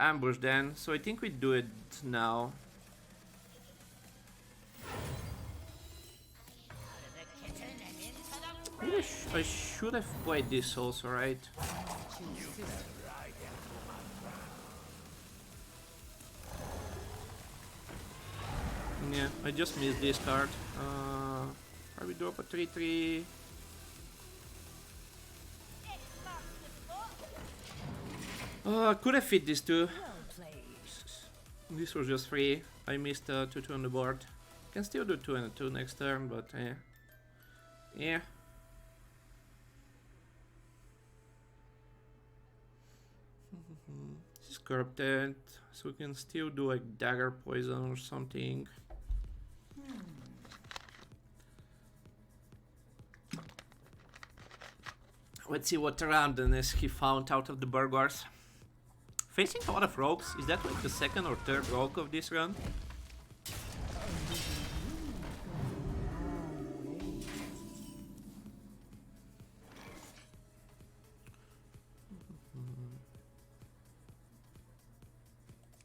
Ambush then. So I think we do it now. Maybe I should have played this also, right? Yeah, I just missed this card. Probably drop a 3/3. Could have fit this too. This was just free. I missed 2-2 on the board. Can still do 2 and a 2 next turn, but yeah. This is corrupted, so we can still do like dagger poison or something. Let's see what randomness he found out of the burglars. Facing a lot of rogues, is that like the second or third rogue of this run?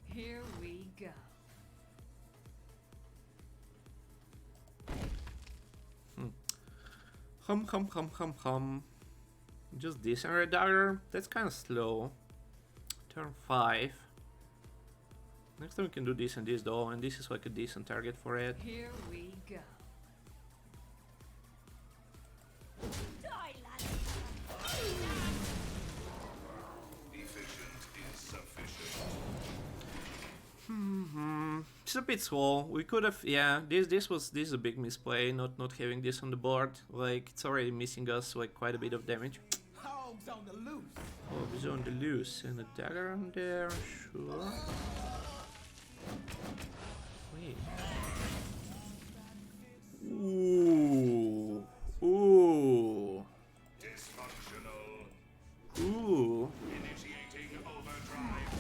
Here we go. Hum. Just this and red dagger? That's kind of slow. Turn 5. Next time we can do this and this though, and this is like a decent target for it. Here we go. Die, lad. Efficient is sufficient. It's a bit slow. We could have, yeah. This is a big misplay. Not having this on the board. Like it's already missing us like quite a bit of damage. Hogs on the loose. Hogs on the loose and a dagger on there. Sure. Wait. Ooh. Dysfunctional. Ooh. Initiating overdrive.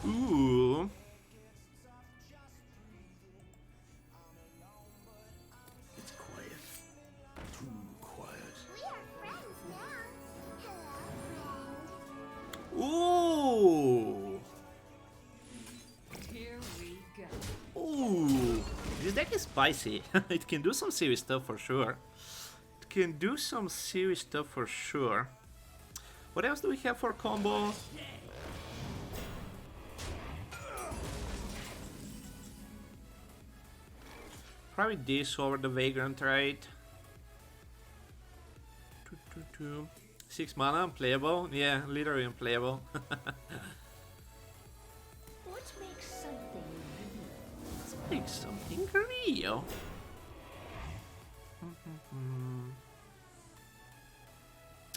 Ooh. It's quiet. Too quiet. We are friends now. Hello, friend. Ooh. Here we go. Ooh. This deck is spicy. It can do some serious stuff for sure. It can do some serious stuff for sure. What else do we have for combo? Probably this over the Vagrant, right? 2. 6 mana, unplayable. Yeah, literally unplayable. What makes something Let's make something real.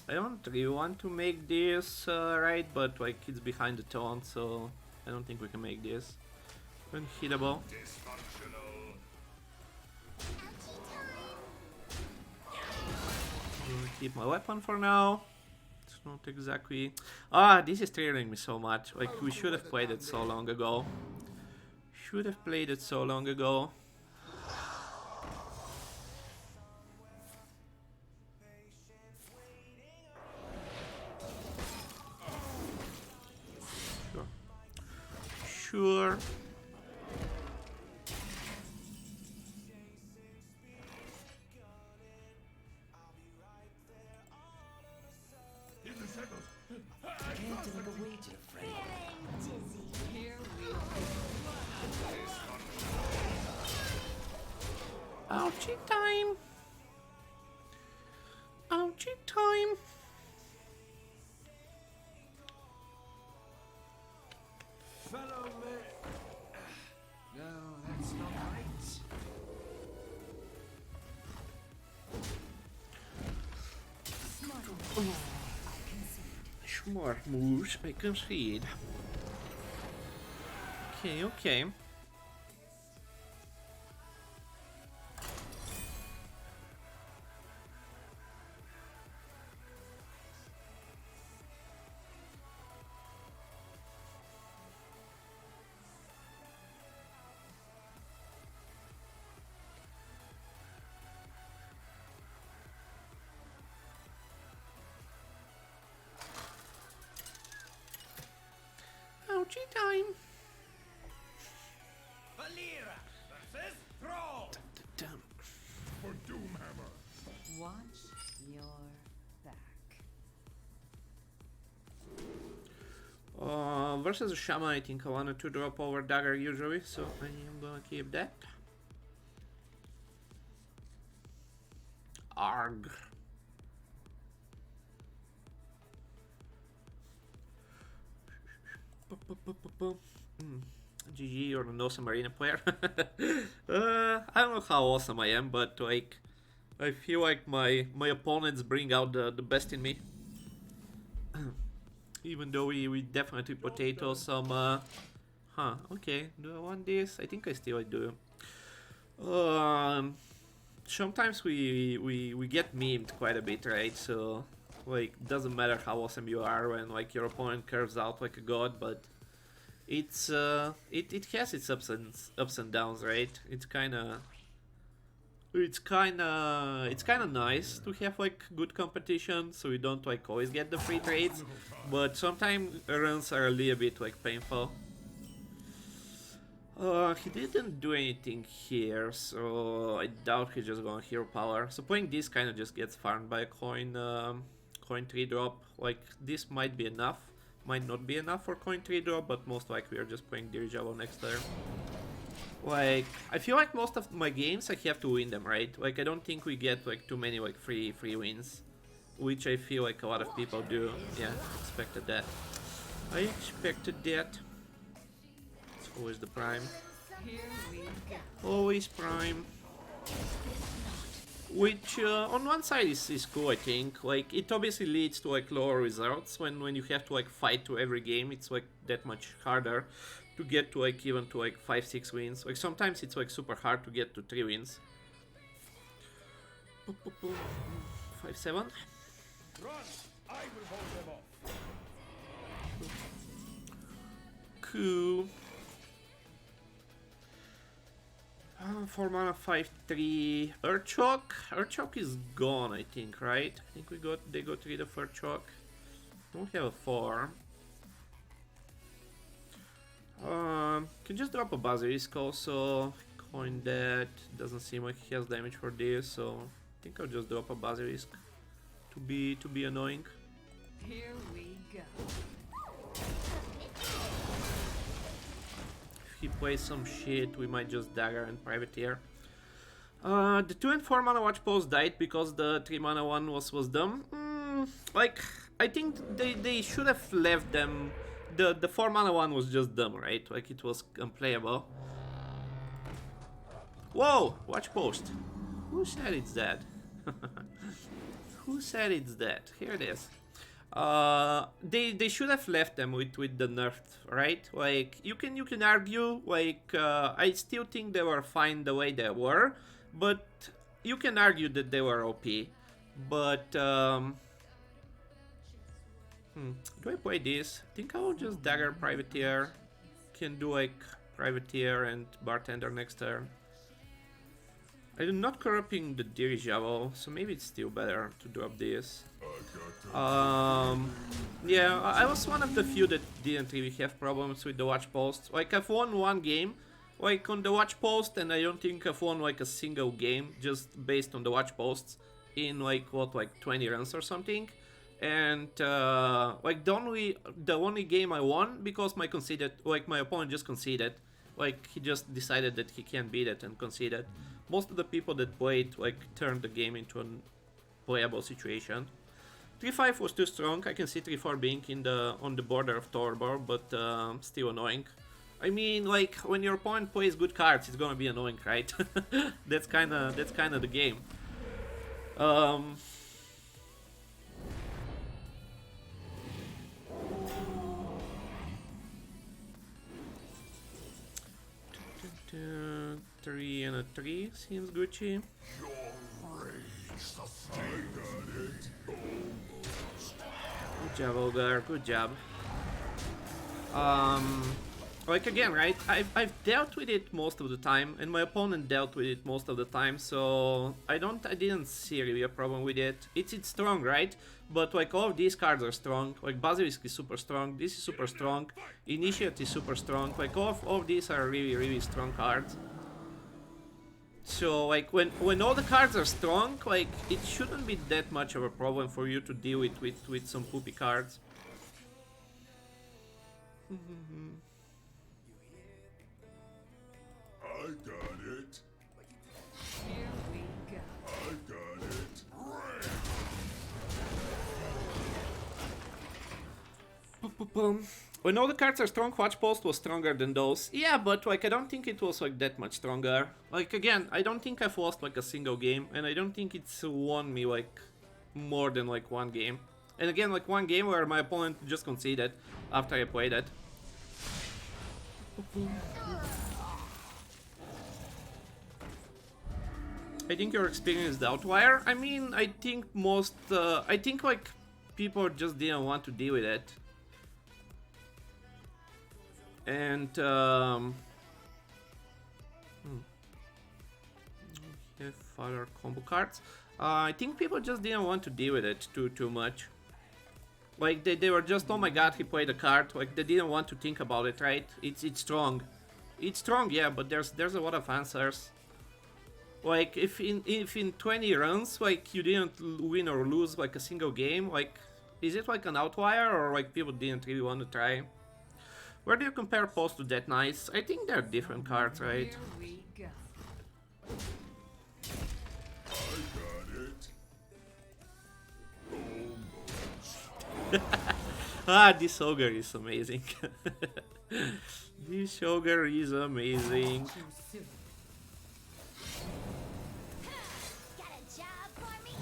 I don't really want to make this right, but like it's behind the taunt, so I don't think we can make this unhittable. Dysfunctional. ouchie time? Keep my weapon for now. It's not exactly. This is triggering me so much. Like we should have played it so long ago. Should have played it so long ago. Sure. Can't take a wager, friend. Feeling dizzy. Here we go. Ouchie time. Ouchie time. Fellow man. No, that's not right. Smart move. I concede. Smart moves, I concede. Okay. Ouchie time. Valera versus Thrall. Damn. For Doomhammer. Watch your back. Versus a shaman, I think I wanted to drop over dagger usually, so I am gonna keep that. Arg. GG, you're an awesome arena player. I don't know how awesome I am, but like, I feel like my opponents bring out the best in me. Even though we definitely potato some. Okay. Do I want this? I think I still do. Sometimes we get memed quite a bit, right? So like, doesn't matter how awesome you are when like your opponent curves out like a god, but it's it has its ups and downs, right? It's kind of nice to have like good competition, so you don't like always get the free trades, but sometimes runs are a little bit like painful. He didn't do anything here, so I doubt he's just gonna hero power. So playing this kind of just gets farmed by a coin 3 drop. Like, this might be enough, might not be enough for coin 3 drop, but most likely we're just playing dirigible next turn. Like, I feel like most of my games I have to win them, right? Like, I don't think we get like too many like free wins, which I feel like a lot of people do. Yeah, expected that. I expected that. It's always the prime. Always prime. Which on one side is cool, I think. Like, it obviously leads to like lower results when you have to like fight to every game. It's like that much harder to get to like even to like 5-6 wins. Like, sometimes it's like super hard to get to 3 wins. 5-7. Run! I will hold them off. Cool. 4 mana, 5-3. Urchok. Urchok is gone, I think, right? I think they got rid of Urchok. Don't have a 4. Can just drop a Basilisk also. Coin that. Doesn't seem like he has damage for this, so I think I'll just drop a Basilisk to be annoying. Here we go. If he plays some shit, we might just dagger and privateer. The 2 and 4 mana watch post died because the 3 mana one was dumb. Like, I think they should have left them. The 4 mana one was just dumb, right? Like, it was unplayable. Whoa! Watch post. Who said it's dead? Who said it's dead? Here it is. They should have left them with the nerf, right? Like, you can argue, like, I still think they were fine the way they were, but you can argue that they were OP. But do I play this? I think I will just dagger privateer. Can do like privateer and bartender next turn. I'm not corrupting the dirigible, so maybe it's still better to drop this. Yeah, I was one of the few that didn't really have problems with the watch post. Like, I've won one game, like, on the watch post, and I don't think I've won like a single game just based on the watch posts in like 20 runs or something. And like, the only game I won because my opponent just conceded. Like, he just decided that he can't beat it and conceded. Most of the people that played like turned the game into a playable situation. 3-5 was too strong. I can see 3-4 being on the border of Torbor, but still annoying. I mean, like, when your opponent plays good cards, it's gonna be annoying, right? That's kinda the game. Three and a 3 seems Gucci. Good job, Olgar. Good job. Like, again, right? I've dealt with it most of the time, and my opponent dealt with it most of the time, so I didn't see really a problem with it. It's strong, right? But like, all of these cards are strong. Like, Basilisk is super strong. This is super strong. Initiate is super strong. Like, all of these are really strong cards. So like, when all the cards are strong, like, it shouldn't be that much of a problem for you to deal with some poopy cards. I got it. Here we go. I got it. When all the cards are strong, Watch Post was stronger than those. Yeah, but like I don't think it was like that much stronger. Like again, I don't think I've lost like a single game, and I don't think it's won me like more than like one game. And again, like one game where my opponent just conceded after I played it. I think your experience is the outlier. I mean, I think most, I think like people just didn't want to deal with it. And have other combo cards. I think people just didn't want to deal with it too much. Like they were just, oh my god, he played a card. Like they didn't want to think about it, right? It's strong. It's strong, yeah, but there's a lot of answers. Like if in 20 runs like you didn't win or lose like a single game, like is it like an outlier or like people didn't really want to try? Where do you compare Post to Death Knights? I think they're different cards, right? Here we go. I got it. Ah, this ogre is amazing. This ogre is amazing. Too soon. Got a job for me?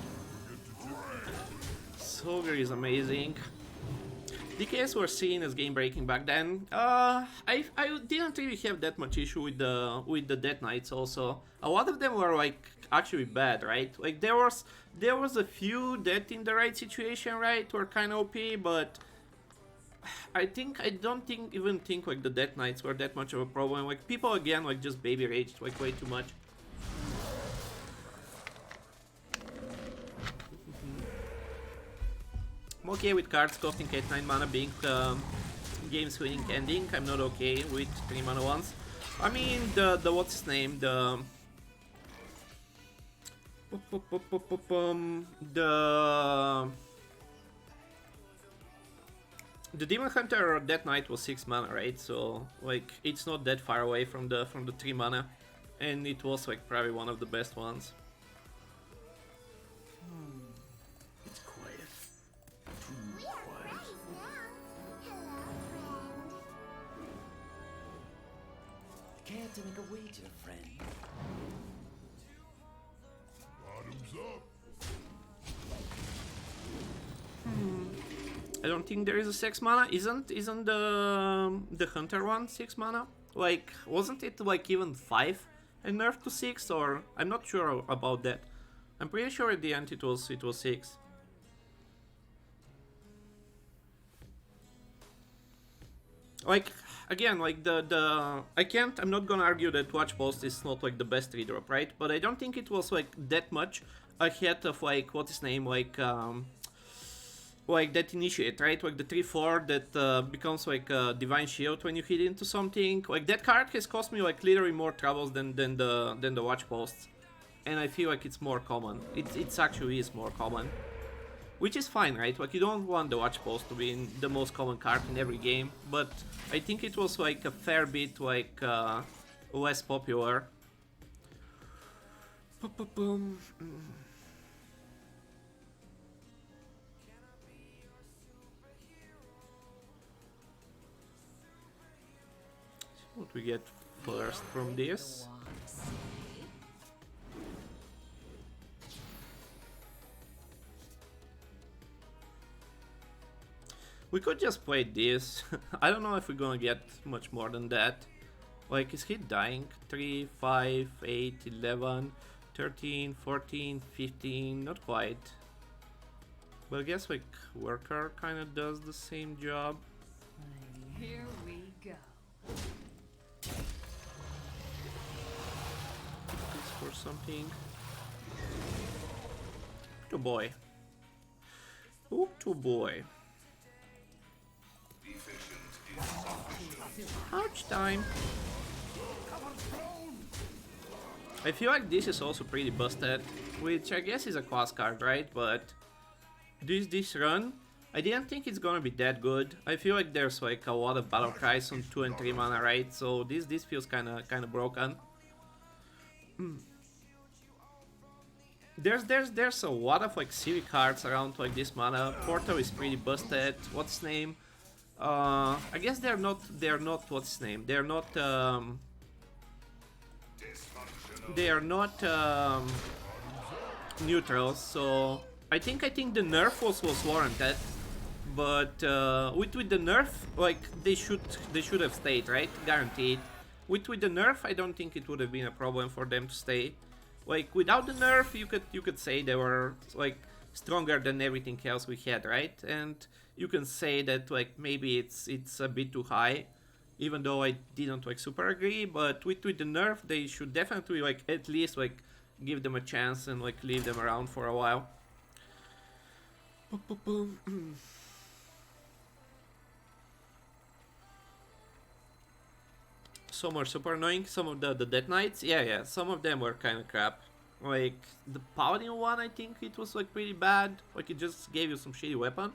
This ogre is amazing. DKs were seen as game breaking back then. I didn't really have that much issue with the Death Knights also. A lot of them were like actually bad, right? Like there was a few that in the right situation, right, were kind of OP, but I don't even think like the Death Knights were that much of a problem. Like people again like just baby raged like way too much. I'm okay with cards costing 8-9 mana being game's winning ending. I'm not okay with 3 mana ones. I mean the what's his name, the Demon Hunter or Death Knight was 6 mana, right? So like it's not that far away from the 3 mana, and it was like probably one of the best ones. It's quiet. We are friends now. Hello, friend. Care to make a wager, friend? Bottoms up. I don't think there is a 6 mana. Isn't the Hunter one 6 mana? Like wasn't it like even 5 and nerfed to 6, or I'm not sure about that. I'm pretty sure at the end it was 6. Like again, like I'm not gonna argue that Watch Post is not like the best 3-drop, right? But I don't think it was like that much ahead of like what's his name, like that initiate, right? Like the 3/4 that becomes like a divine shield when you hit into something. Like that card has cost me like literally more troubles than the Watch Posts, and I feel like it's more common. It's actually is more common, which is fine, right? Like you don't want the Watch Post to be in the most common card in every game, but I think it was like a fair bit like less popular. What we get first from this? We could just play this. I don't know if we're gonna get much more than that. Like, is he dying? 3, 5, 8, 11, 13, 14, 15, not quite. But I guess like Worker kinda does the same job. Here we go. This for something. Oh boy. Oh boy. Ouch time. I feel like this is also pretty busted, which I guess is a class card, right? But this run, I didn't think it's gonna be that good. I feel like there's like a lot of battle cries on 2 and 3 mana, right? So this feels kinda broken. There's a lot of like silly cards around like this mana. Portal is pretty busted. What's his name? I guess they're not what's his name? They're not neutrals, so I think the nerf was warranted. But with the nerf, like they should have stayed, right? Guaranteed. With the nerf, I don't think it would have been a problem for them to stay. Like without the nerf, you could say they were like stronger than everything else we had, right? And you can say that like maybe it's a bit too high, even though I didn't like super agree. But with the nerf, they should definitely like at least like give them a chance and like leave them around for a while. Some are super annoying. Some of the Death Knights, yeah, some of them were kind of crap. Like the Paladin one, I think it was like pretty bad. Like it just gave you some shitty weapon.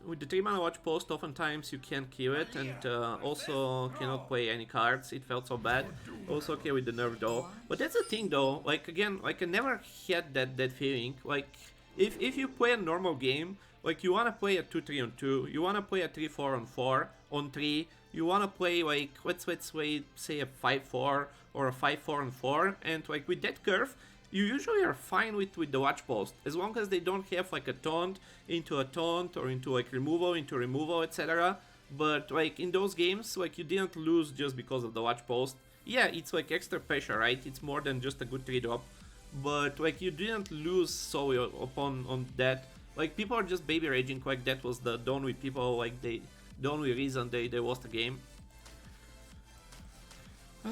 With the 3-mana watch post, oftentimes you can't kill it, and also cannot play any cards. It felt so bad. Also okay with the nerf though. But that's the thing though. Like again, like I never had that feeling. Like if you play a normal game, like you wanna play a 2-3 on 2, you wanna play a 3-4 on 4 on 3. You wanna play like let's say a 5-4 or a 5-4 on 4, and like with that curve, you usually are fine with the watch post, as long as they don't have like a taunt into a taunt or into like removal, etc. But like in those games, like you didn't lose just because of the watch post. Yeah, it's like extra pressure, right? It's more than just a good 3-drop. But like you didn't lose solely on that. Like people are just baby raging, like that was the only people, like the only reason they lost the game. I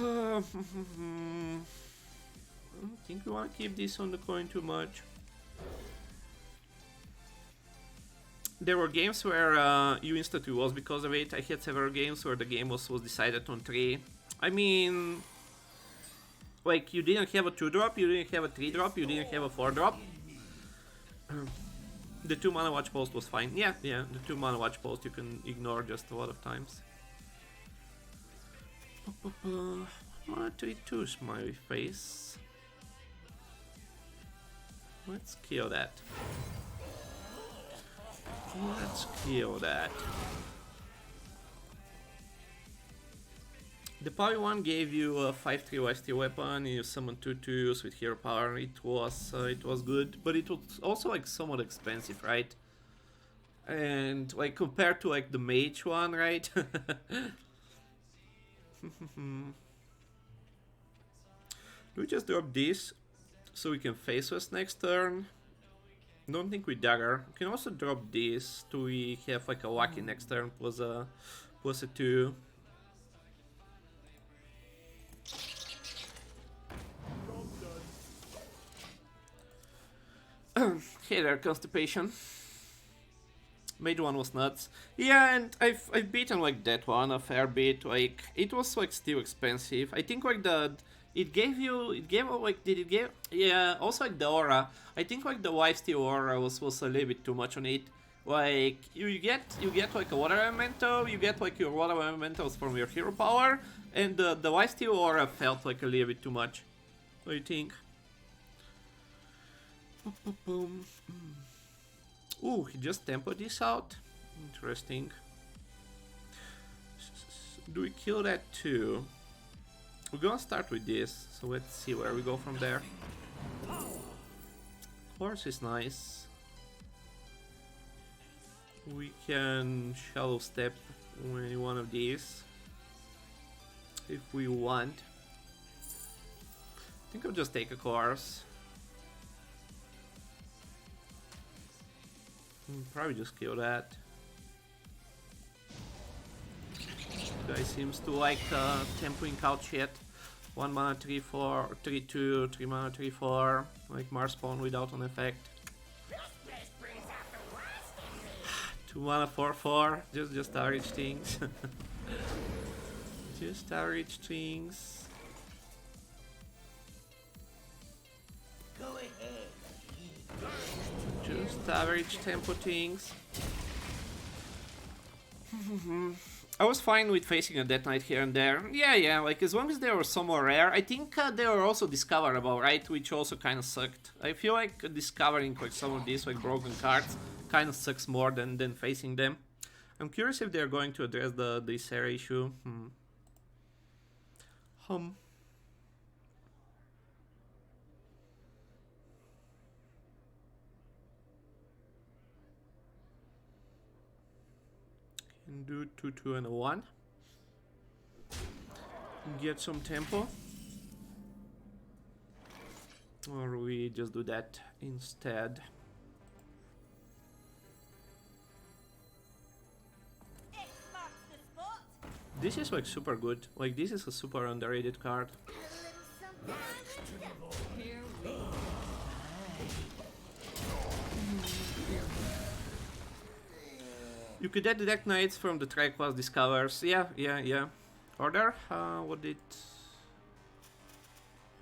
don't think we want to keep this on the coin too much. There were games where you instantly lost because of it. I had several games where the game was decided on 3. I mean, like you didn't have a 2-drop, you didn't have a 3-drop, you didn't have a 4-drop. The 2-mana watch post was fine. Yeah, the 2-mana watch post you can ignore just a lot of times. 1-3-2 smiley face. Let's kill that. Let's kill that. The Poly one gave you a 5-3 lifesteal weapon, you summoned 2/2s with hero power. It was good, but it was also like somewhat expensive, right? And like compared to like the mage one, right? Do we just drop this so we can face us next turn? Don't think we dagger. We can also drop this to we have like a lucky next turn plus a 2. Hey there, Constipation. Mage one was nuts. Yeah, and I've beaten like that one a fair bit. Like it was like still expensive. I think like yeah, also like the aura. I think like the lifesteal aura was a little bit too much on it. Like you get like a water elemental, you get like your water elementals from your hero power, and the lifesteal aura felt like a little bit too much. What do you think? Ooh, he just tempoed this out. Interesting. Do we kill that too? We're gonna start with this, so let's see where we go from there. Horse is nice. We can shallow step any one of these if we want. I think I'll just take a course. Probably just kill that. Guy seems to like tempoing out shit. 1 mana 3/4, 3/2, 3 mana 3/4, like Mars spawn without an effect. 2 mana 4/4, just average things. Just average things. Go ahead. Just average tempo things. I was fine with facing a Death Knight here and there. Yeah, like as long as they were somewhat rare. I think they were also discoverable, right? Which also kind of sucked. I feel like discovering like some of these like broken cards kind of sucks more than facing them. I'm curious if they're going to address this area issue. Can do 2, 2, and a 1. Get some tempo. Or we just do that instead. X marks the spot. This is like super good. Like this is a super underrated card. A little something. Here we go. You could add the deck knights from the Tri-Class Discovers. Yeah. Order? What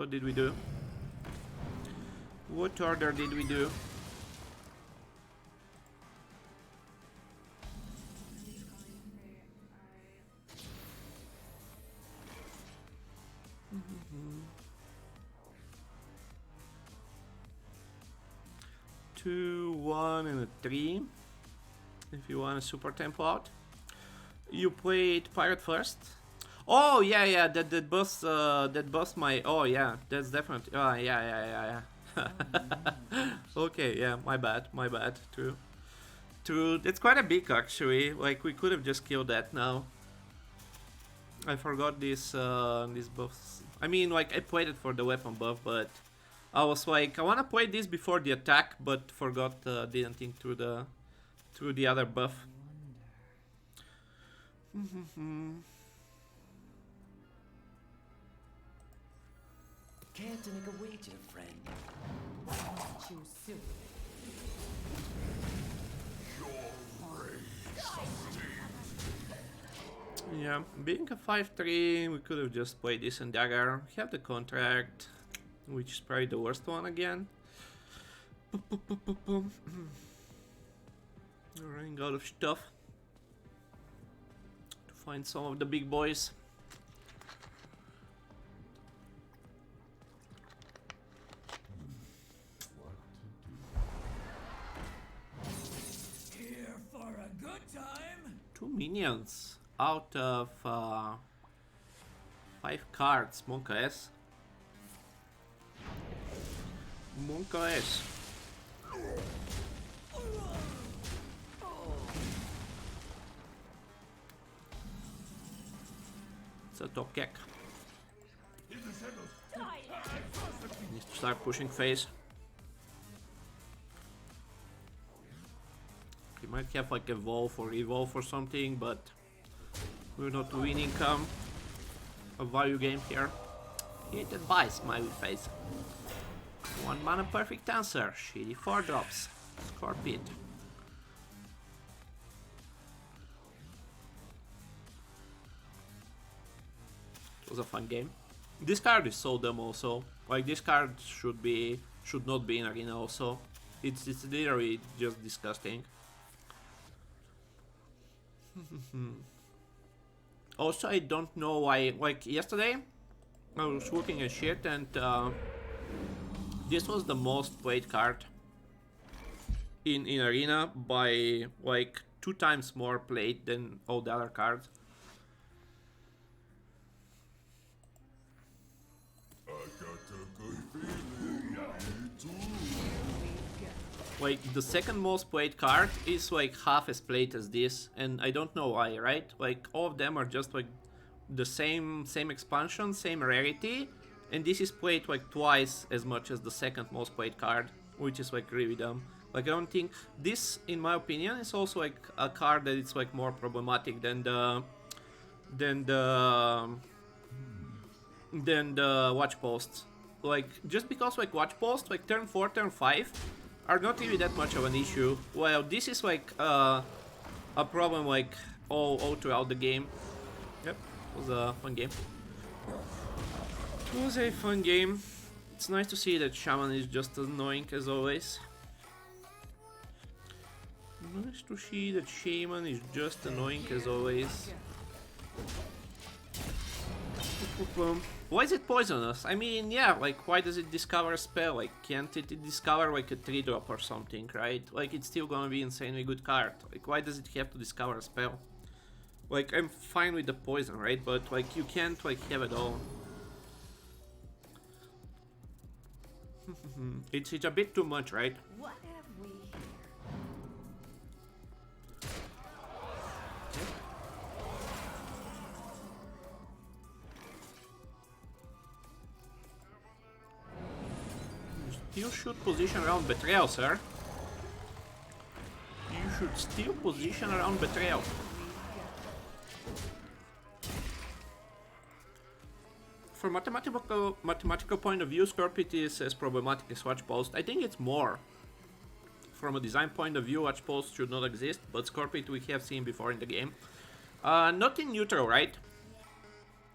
did we do? What order did we do? Two, 1, and a 3. If you want a super tempo out. You played Pirate first. Oh yeah, that buffs my. Oh yeah, that's definitely. Oh yeah. Okay, yeah, my bad. True. It's quite a big actually. Like we could have just killed that now. I forgot these buffs. I mean, like I played it for the weapon buff, but I was like, I wanna play this before the attack, but forgot. Didn't think through the other buff. Care to make a wager, friend? Too soon. Yeah, being a 5-3, we could have just played this and dagger. We have the contract, which is probably the worst one again. Running out of stuff to find some of the big boys. Here for a good time? 2 minions out of 5 cards. Monka S. It's a top kick. Needs to start pushing phase. He might have like evolve or evolve or something, but we're not winning a value game here. Hit and buy, smiley face. 1 mana perfect answer. Shitty 4 drops. Scorpion. It was a fun game. This card is so dumb also. Like this card should not be in arena also. It's literally just disgusting. Also, I don't know why. Like yesterday, I was looking at shit, and this was the most played card in arena by like 2 times more played than all the other cards. I got a good feeling. Me too. Like the second most played card is like half as played as this, and I don't know why, right? Like all of them are just like the same expansion, same rarity, and this is played like twice as much as the second most played card, which is like really dumb. Like I don't think this, in my opinion, is also like a card that it's like more problematic than the watch posts. Like just because like watch posts like turn 4, turn 5 are not really that much of an issue. Well, this is like a problem like all throughout the game. Yep, it was a fun game. It was a fun game. It's nice to see that Shaman is just as annoying as always. Nice to see that Shaman is just annoying as always. Why is it poisonous? I mean, yeah, like, why does it discover a spell? Like, can't it discover, like, a 3-drop or something, right? Like, it's still gonna be insanely good card. Like, why does it have to discover a spell? Like, I'm fine with the poison, right? But, like, you can't, like, have it all. It's a bit too much, right? What have we here? You should position around Betrayal, sir. You should still position around Betrayal. From mathematical point of view, Scorpit is as problematic as Watch Post. I think it's more. From a design point of view, Watch Post should not exist, but Scorpit we have seen before in the game. Not in neutral, right?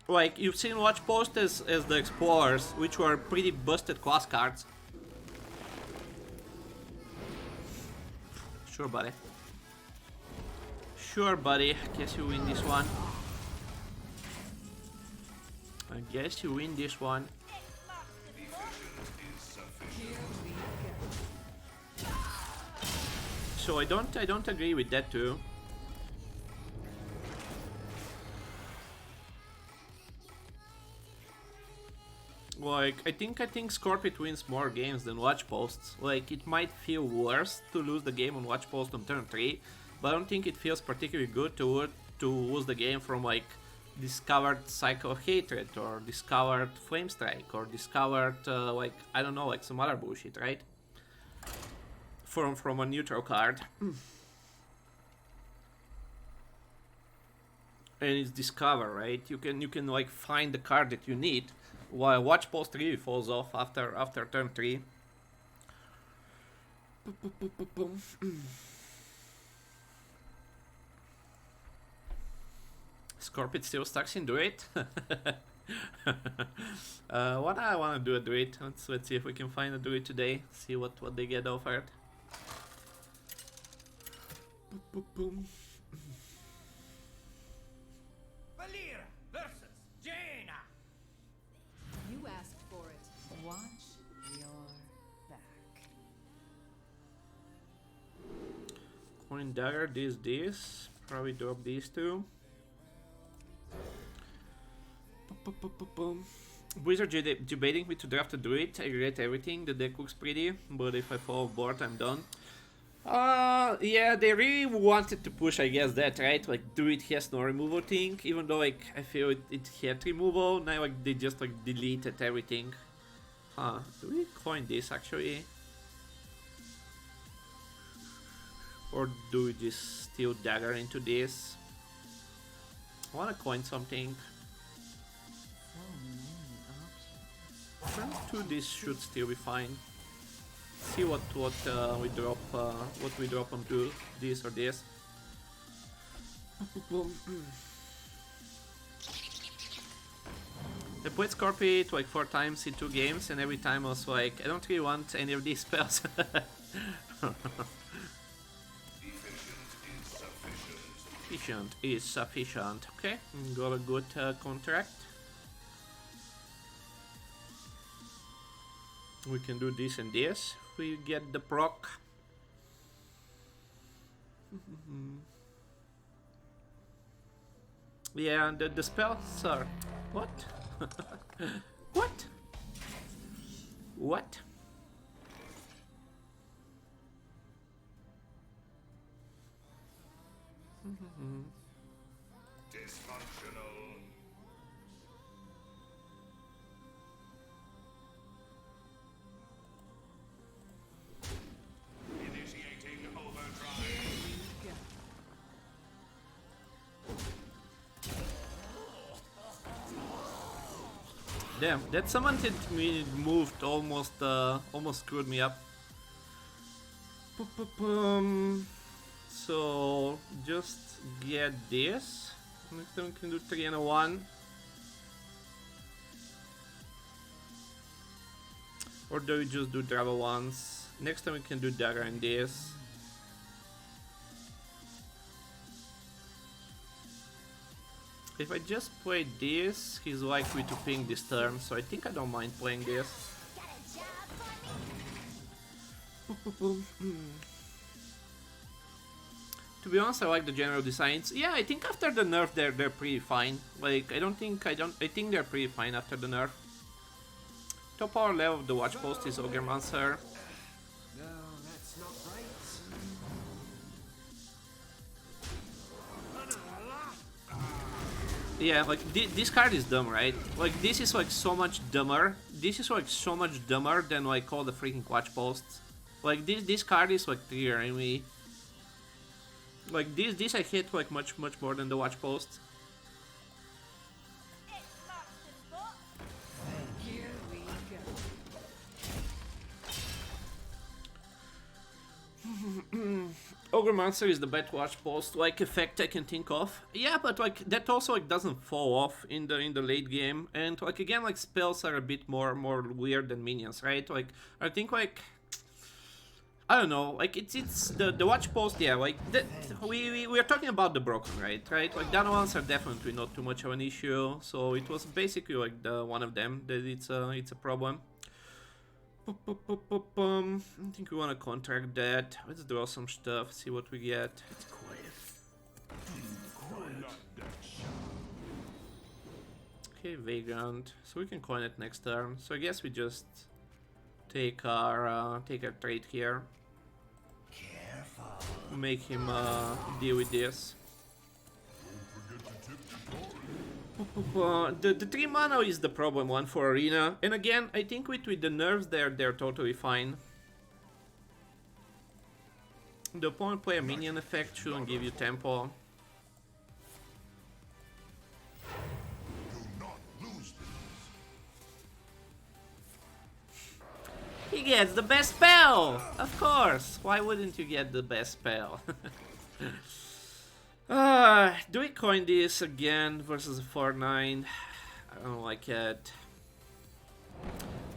Like, you've seen Watch Post as the Explorers, which were pretty busted class cards. Sure, buddy. Sure, buddy. Guess you win this one. I guess you win this one. So I don't agree with that too. Like, I think Scorpit wins more games than Watch Posts. Like, it might feel worse to lose the game on Watch Post on turn 3, but I don't think it feels particularly good to lose the game from, like, discovered Cycle of Hatred, or discovered Flame Strike, or discovered, like, I don't know, like some other bullshit, right? From a neutral card. And it's discover, right? You can like find the card that you need, while Watch Post really falls off after turn 3. Scorpit still stuck in Druid. What I wanna do a Druid. Let's see if we can find a Druid today. See what they get offered. Valir versus Jaina. You asked for it. Watch your back. Coin Dagger, this. Probably drop these two. Wizard debating me to draft a Druid. I regret everything. The deck looks pretty, but if I fall board, I'm done. Yeah, they really wanted to push, I guess, that, right? Like, Druid has no removal thing, even though, like, I feel it had removal. Now, like, they just, like, deleted everything. Huh, do we coin this, actually? Or do we just steal Dagger into this? I wanna coin something. Turn 2, this should still be fine. See what we drop onto this or this. I played Scorpit like 4 times in 2 games, and every time I was like, I don't really want any of these spells. Efficient is sufficient. Okay, got a good contract. We can do this and this. We get the proc. Yeah, the spells are... What? What? What? Dysfunctional. Initiating overdrive. Damn, that summon that me moved almost screwed me up. So just get this. Next time we can do 3 and a 1. Or do we just do Drava once? Next time we can do Dagger and this. If I just play this, he's likely to ping this turn, so I think I don't mind playing this. Got a job for me? To be honest, I like the general designs. Yeah, I think after the nerf they're pretty fine. Like I think they're pretty fine after the nerf. Top power level of the watch post is Ogre Monster. No, that's not right. Yeah, like this card is dumb, right? Like this is like so much dumber. This is like so much dumber than like all the freaking watch posts. Like this card is like triggering me. Like this I hate like much more than the watch posts. It's Mark's spot. Here we go. Ogre Monster is the best watch post like effect I can think of. Yeah, but like that also like doesn't fall off in the late game, and like again like spells are a bit more weird than minions, right? Like I think like I don't know, like it's the watch post, yeah, like we are talking about the broken, right? Like the other ones are definitely not too much of an issue, so it was basically like the one of them that it's a problem. I think we want to contract that. Let's draw some stuff, see what we get. It's quiet. Okay, Vagrant. So we can coin it next turn. So I guess we just take our trade here. Careful. Make him deal with this. The 3 mana is the problem one for Arena, and again, I think with the nerfs they're totally fine. The opponent play a minion effect shouldn't give you tempo. He gets the best spell! Of course! Why wouldn't you get the best spell? Do we coin this again versus a 4-9? I don't like it.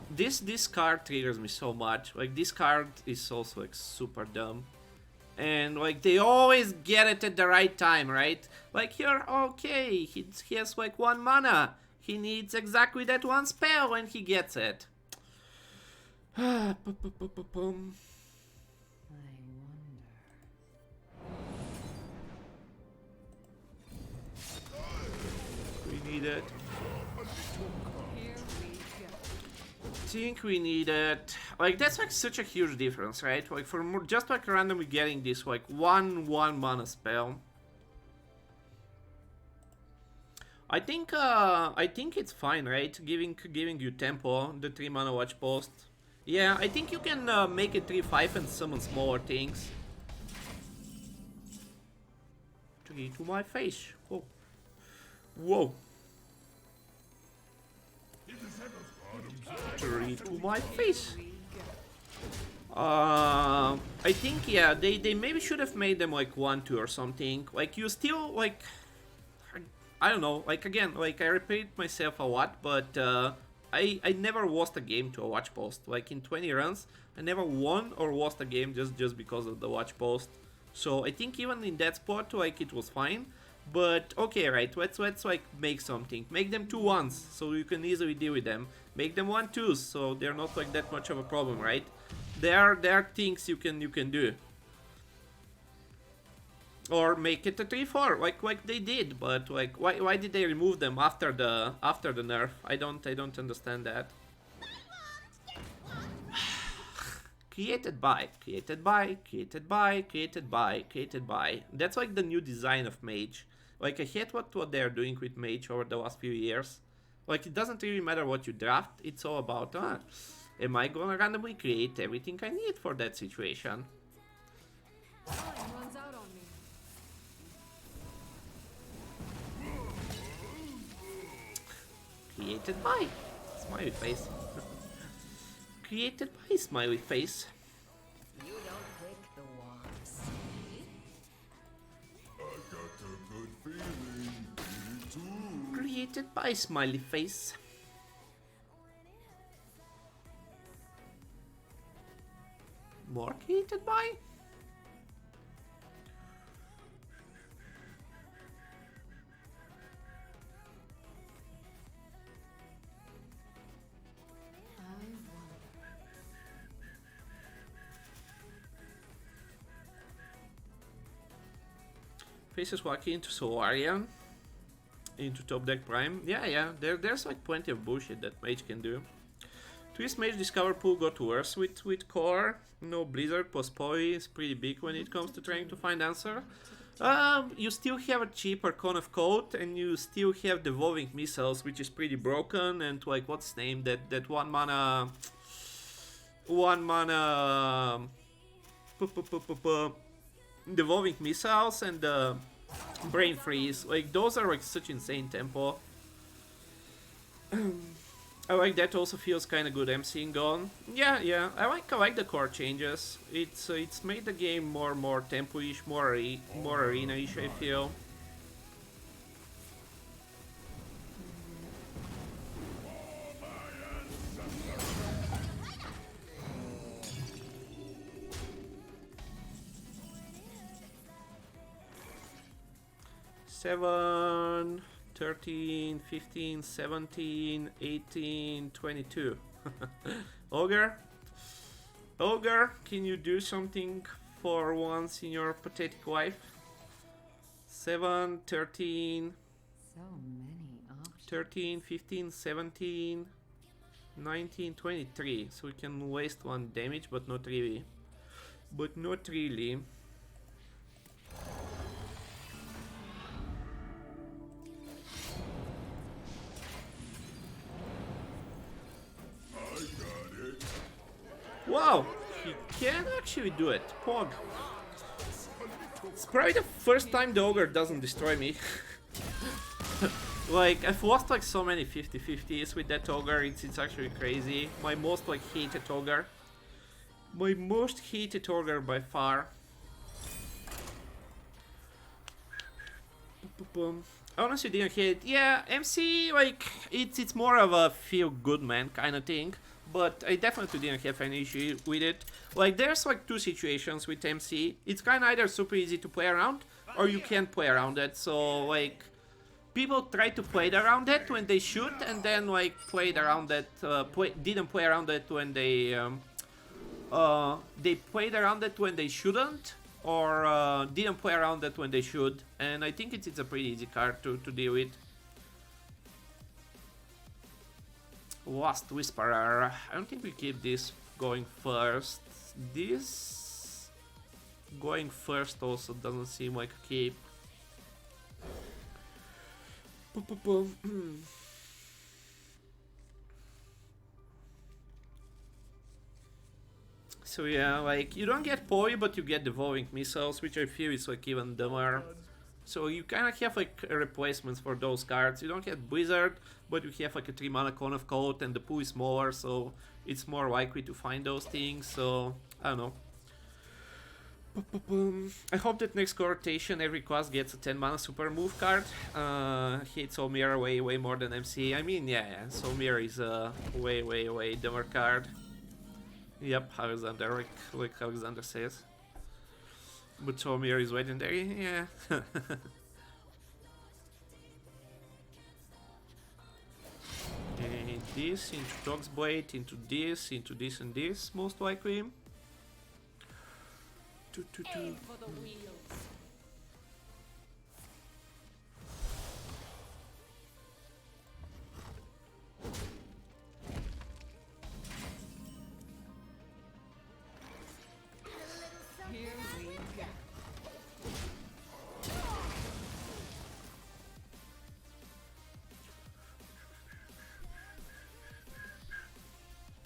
This card triggers me so much. Like this card is also like super dumb. And like they always get it at the right time, right? Like here, okay, he has like 1 mana. He needs exactly that one spell and he gets it. I wonder. We need it. Here we go. Think we need it. Like that's like such a huge difference, right? Like for more, just like randomly getting this like one mana spell. I think it's fine, right? Giving you tempo, the 3 mana watch post. Yeah, I think you can make it 3/5 and summon smaller things. 3 to my face. Whoa. Whoa. 3 to my face. I think yeah, they maybe should have made them like 1/2 or something. Like you still like, I don't know. Like again, like I repeat myself a lot, but I never lost a game to a watch post. Like in 20 runs, I never won or lost a game just because of the watch post. So I think even in that spot, like it was fine. But okay, right? Let's like make something. Make them 2/1s so you can easily deal with them. Make them 1/2s so they're not like that much of a problem, right? There are things you can do. Or make it a 3/4 like they did, but like why did they remove them after the nerf? I don't understand that. Created by. That's like the new design of Mage. Like I hate what they're doing with Mage over the last few years. Like it doesn't really matter what you draft, it's all about am I gonna randomly create everything I need for that situation? Time runs out on me. Created by smiley face. Created by smiley face. You don't pick the ones. I got a good feeling. Me too. Created by smiley face. More created by? Faces Wacky into Solarian. Into top deck Prime. Yeah, there's like plenty of bullshit that Mage can do. Twist Mage Discover Pool got worse with Core. No Blizzard, post Poly is pretty big when it comes to trying to find answer. You still have a cheaper Cone of Code, and you still have Devolving Missiles, which is pretty broken, and like, what's the name? That one mana... Devolving Missiles and Brain Freeze. Like, those are like such insane tempo. I like that. Also feels kind of good MCing on. Yeah. I like the core changes. It's made the game more tempo-ish, more arena-ish, I feel. Seven, 13, 15, 17, 18, 22. Ogre? Ogre, can you do something for once in your pathetic life? 7, 13, So many options. 13, 15, 17, 19, 23. So we can waste 1 damage, but not really. But not really. Wow, he can actually do it. Pog. It's probably the first time the ogre doesn't destroy me. Like, I've lost like so many 50-50s with that ogre, it's actually crazy. My most like hated ogre. My most hated ogre by far. I honestly didn't hate. Yeah, MC, like, it's more of a feel good man kind of thing. But I definitely didn't have any issue with it. Like, there's like 2 situations with MC. It's kind of either super easy to play around, or you can't play around it. So, like, people try to play around it when they should, and then, like, played around it, didn't play around it when they played around it when they shouldn't, or didn't play around it when they should. And I think it's a pretty easy card to deal with. Lost Whisperer. I don't think we keep this going first. This going first also doesn't seem like a keep. So yeah, like, you don't get Poi, but you get Devolving Missiles, which I feel is like even dumber. So you kind of have like replacements for those cards. You don't get Blizzard, but you have like a 3 mana Cone of Cold, and the pool is smaller, so it's more likely to find those things. So I don't know. I hope that next rotation every class gets a 10 mana super move card. Hate Soulmere way more than MC. I mean, yeah, Soulmere is a way dumber card. Yep, Alexander, like Alexander says. But Soulmere is legendary, yeah. And this into Dog's Blade, into this and this, most likely. Aim for the wheels. Here we go.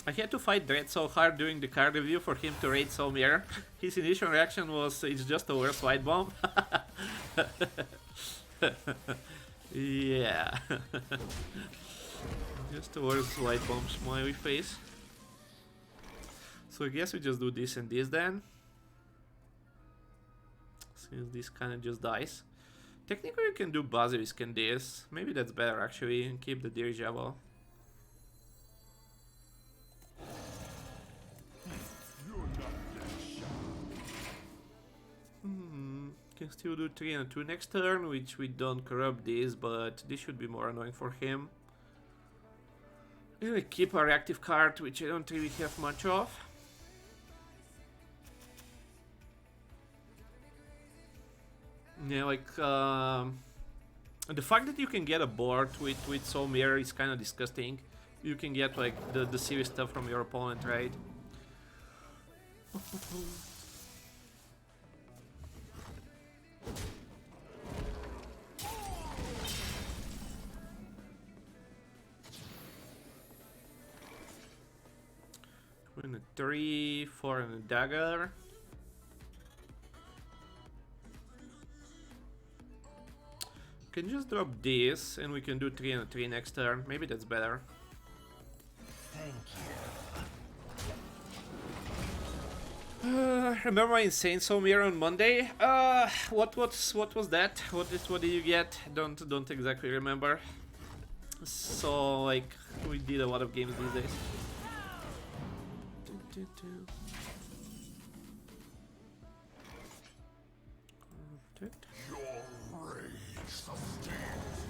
I had to fight Dread so hard during the card review for him to raid Soulmere. His initial reaction was, it's just a worse white bomb. Yeah. Just a worse white bomb smiley face. So I guess we just do this and this then. Since this kinda just dies. Technically we can do Basilisk and this. Maybe that's better actually, and keep the dirigible. Can still do 3 and 2 next turn, which we don't corrupt this, but this should be more annoying for him. And we keep our active card, which I don't really have much of. Yeah, like the fact that you can get a board with Soul Mirror is kind of disgusting. You can get like the serious stuff from your opponent, right? Twin a 3, 4 and a dagger. Can just drop this and we can do 3 and a 3 next turn. Maybe that's better. Thank you. Remember my insane Soul Mirror on Monday? What was that? What did you get? Don't exactly remember. So like we did a lot of games these days. Your rage sustains.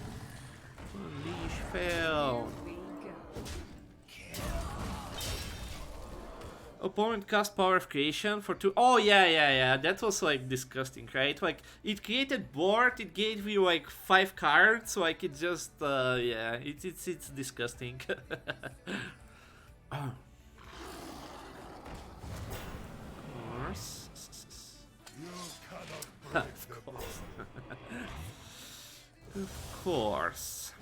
Unleash fail. Opponent cast Power of Creation for 2. Oh yeah. That was like disgusting, right? Like it created board, it gave you like 5 cards, like it just yeah, it's disgusting. Oh. Of course. You cannot Of course. Of course.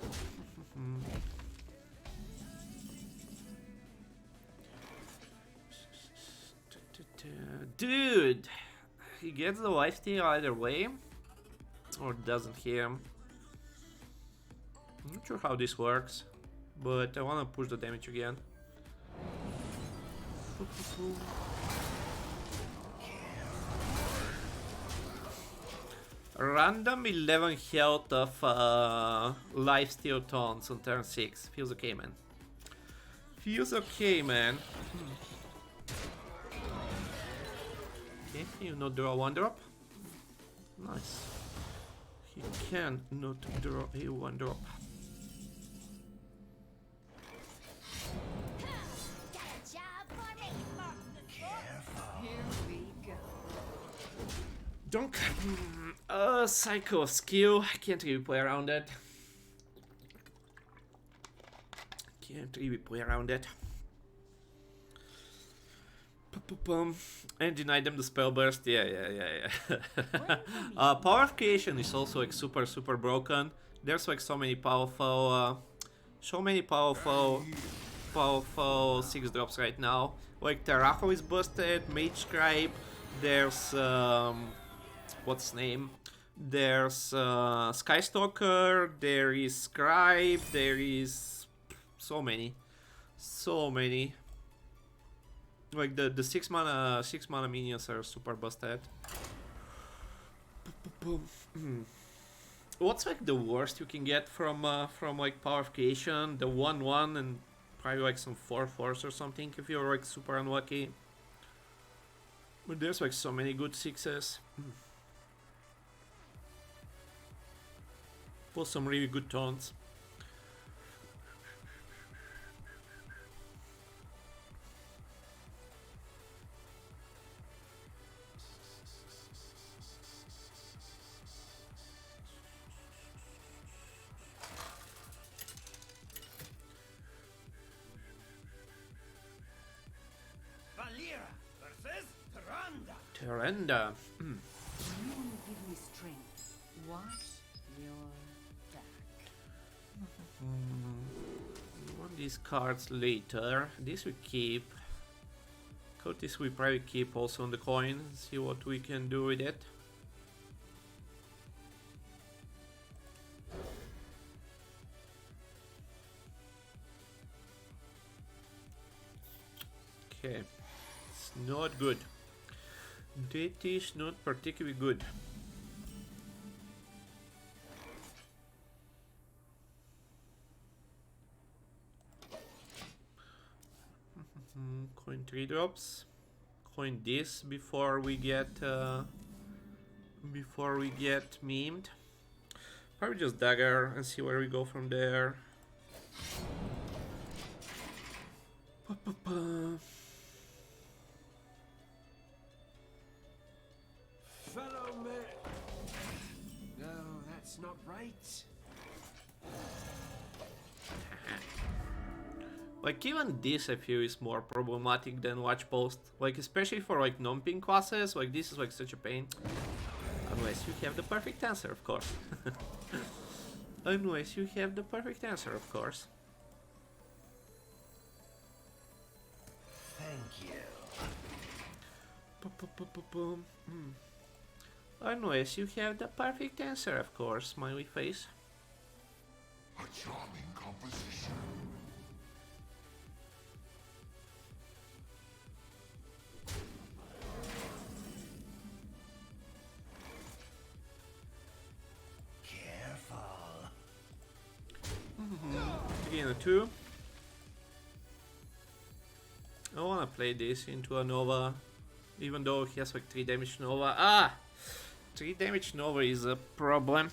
Dude, he gets the lifesteal either way, or doesn't he? I'm not sure how this works, but I want to push the damage again. Random 11 health of lifesteal taunts on turn 6. Feels okay, man. Feels okay, man. Okay, can you not draw 1 drop? Nice. He can not draw a 1 drop. Got a job for me. Here we go. Donk. Psycho skill. I can't really play around that. Can't really play around that. And deny them the spell burst. Yeah. Power of Creation is also like super broken. There's like so many powerful 6 drops right now. Like Tarajo is busted, Mage Scribe. There's what's his name? There's Skystalker. There is Scribe. There is so many. Like the 6 mana minions are super busted. What's like the worst you can get from like Power of Creation? The 1/1 and probably like some 4/4s or something if you're like super unlucky. But there's like so many good 6s. Plus some really good taunts. Valera versus Tyrande. Tyrande. You will give me strength. Watch your back. Want these cards later. This we keep. This we probably keep also on the coin. See what we can do with it. Okay, it's not good. That is not particularly good. Coin 3 drops. Coin this before we get memed. Probably just dagger and see where we go from there. Follow me. not right. Like even this I feel is more problematic than watch post. Like especially for like non-ping classes, like this is like such a pain. Unless you have the perfect answer, of course. Unless you have the perfect answer, of course. Thank you. Unless you have the perfect answer, of course, smiley face. A charming composition. Careful. Again a 2. I wanna play this into a Nova, even though he has like 3 damage Nova. Ah! 3 damage Nova is a problem.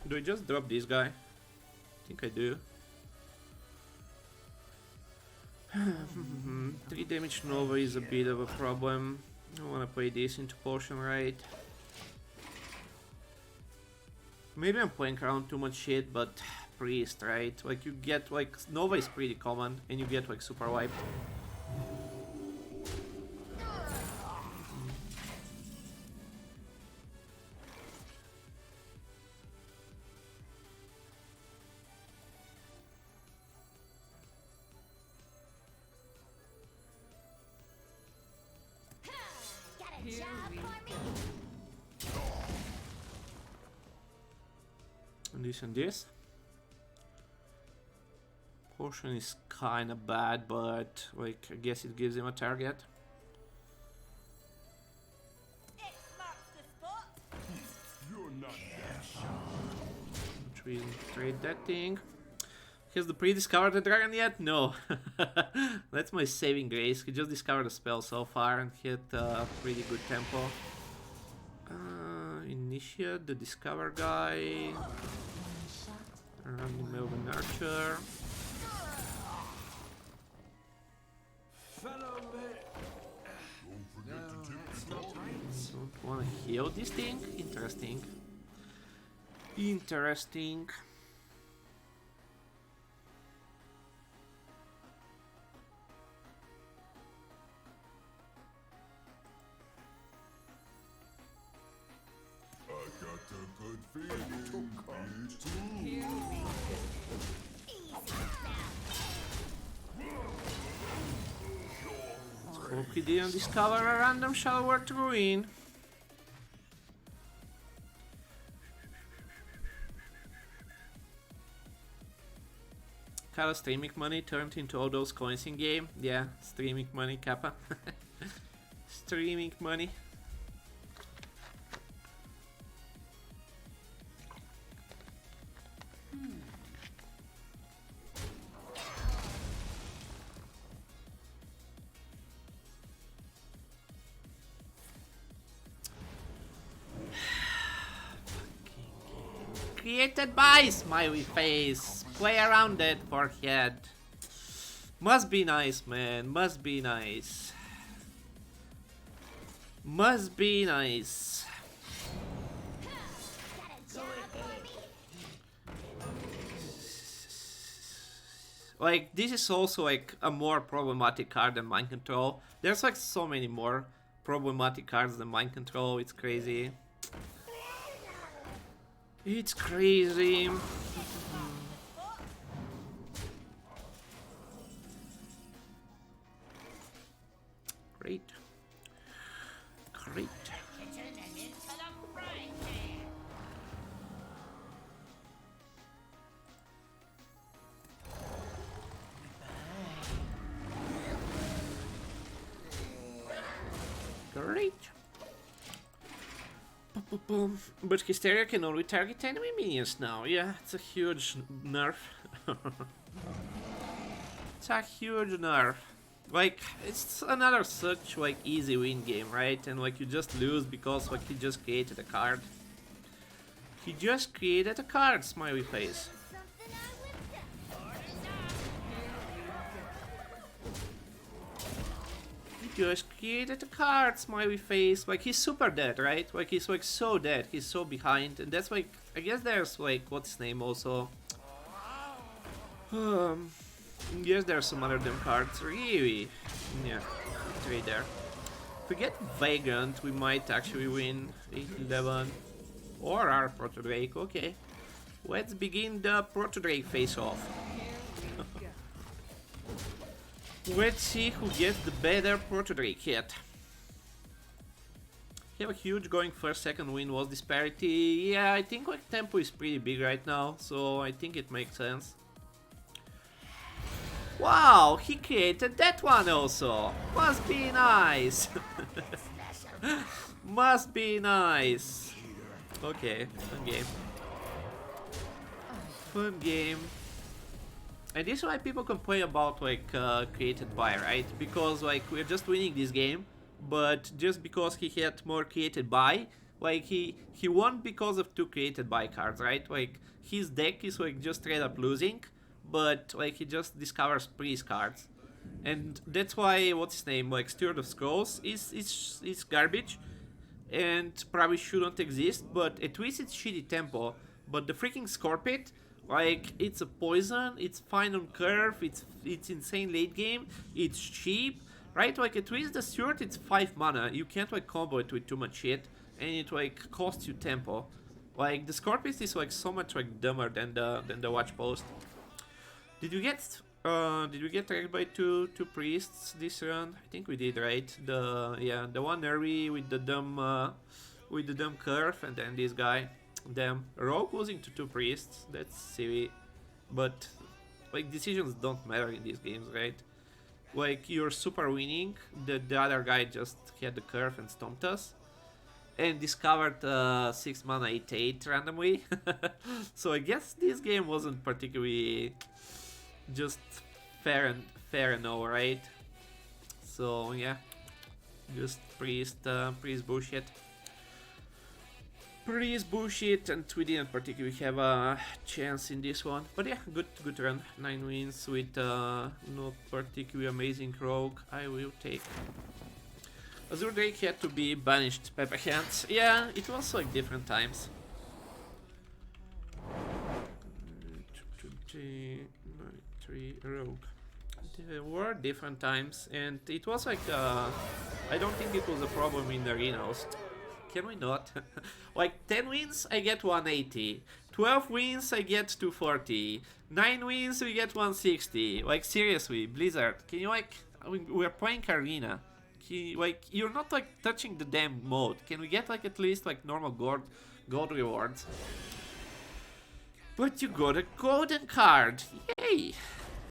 Do I just drop this guy? I think I do. 3 damage Nova is a bit of a problem. I wanna play this into potion, right? Maybe I'm playing around too much shit, but priest, right? Like you get like Nova is pretty common and you get like super wiped. Got a job for me? And this. Potion is kinda bad, but like I guess it gives him a target. X marks the spot. You're not Trade that thing. Has the pre-discovered the dragon yet? No. That's my saving grace. He just discovered a spell so far and hit a pretty good tempo. Initiate the discover guy. Random Melvin Archer. Fellow man. Don't forget No, to tip that's the not dog. right. Don't wanna heal this thing? Interesting. Interesting. I got a good feeling. Me too. Easy now. Hope he didn't discover a random Shalwart ruin. Kappa streaming money turned into all those coins in game. Yeah, streaming money, Kappa. Streaming money. Created by smiley face. Play around it, forehead. Must be nice, man. Must be nice. Must be nice. Got a job for me? Like, this is also like a more problematic card than Mind Control. There's like so many more problematic cards than Mind Control. It's crazy. It's crazy. Great. Great. Kitchen and into the frying pan. Great. Boom. But Hysteria can only target enemy minions now. Yeah, it's a huge nerf. It's a huge nerf. Like, it's another such like easy win game, right? And like you just lose because like he just created a card. He just created a card, smiley face. Something I would do. just created a card, smiley face. Like, he's super dead, right? Like, he's like so dead, he's so behind, and that's like, I guess there's like, what's his name also? Yes, there's some other dumb cards, really. Yeah, it's right there. If we get Vagrant, we might actually win 8-11. Or our Proto Drake, okay. Let's begin the Proto Drake face-off. Let's see who gets the better Proto Drake hit. We have a huge going first, second win was disparity. Yeah, I think like tempo is pretty big right now, so I think it makes sense. Wow, he created that one also. Must be nice. Must be nice. Okay, fun game. Fun game. And this is why people complain about like created by, right? Because like we're just winning this game, but just because he had more created by, like he won because of 2 created by cards, right? Like his deck is like just straight up losing, but like he just discovers priest cards, and that's why what's his name, like Steward of Scrolls is garbage and probably shouldn't exist, but at least it's shitty tempo. But the freaking Scorpit, like it's a poison, it's fine on curve, it's insane late game, it's cheap, right? Like at least the Steward, it's 5 mana, you can't like combo it with too much shit, and it like costs you tempo. Like the Scorpit is like so much like dumber than the Watch Post. Did we get wrecked by two priests this run? I think we did, right? The one early with the dumb curve, and then this guy. Damn, Rogue losing to 2 priests, that's silly. But like decisions don't matter in these games, right? Like you're super winning, the other guy just had the curve and stomped us. And discovered 6 mana 8/8 randomly. So I guess this game wasn't particularly just fair and all, right? So yeah, just priest bullshit. Priest bullshit, and we didn't particularly have a chance in this one. But yeah, good run. 9 wins with not particularly amazing rogue. I will take. Azure Drake had to be banished, Pepper Hands. Yeah, it was like different times. 3 rogue. There were different times, and it was like I don't think it was a problem in the arenas. Can we not? Like 10 wins, I get 180. 12 wins, I get 240. 9 wins, we get 160. Like seriously, Blizzard, can you like? I mean, we're playing arena. Like you're not like touching the damn mode. Can we get like at least like normal gold rewards? But you got a golden card. Yay!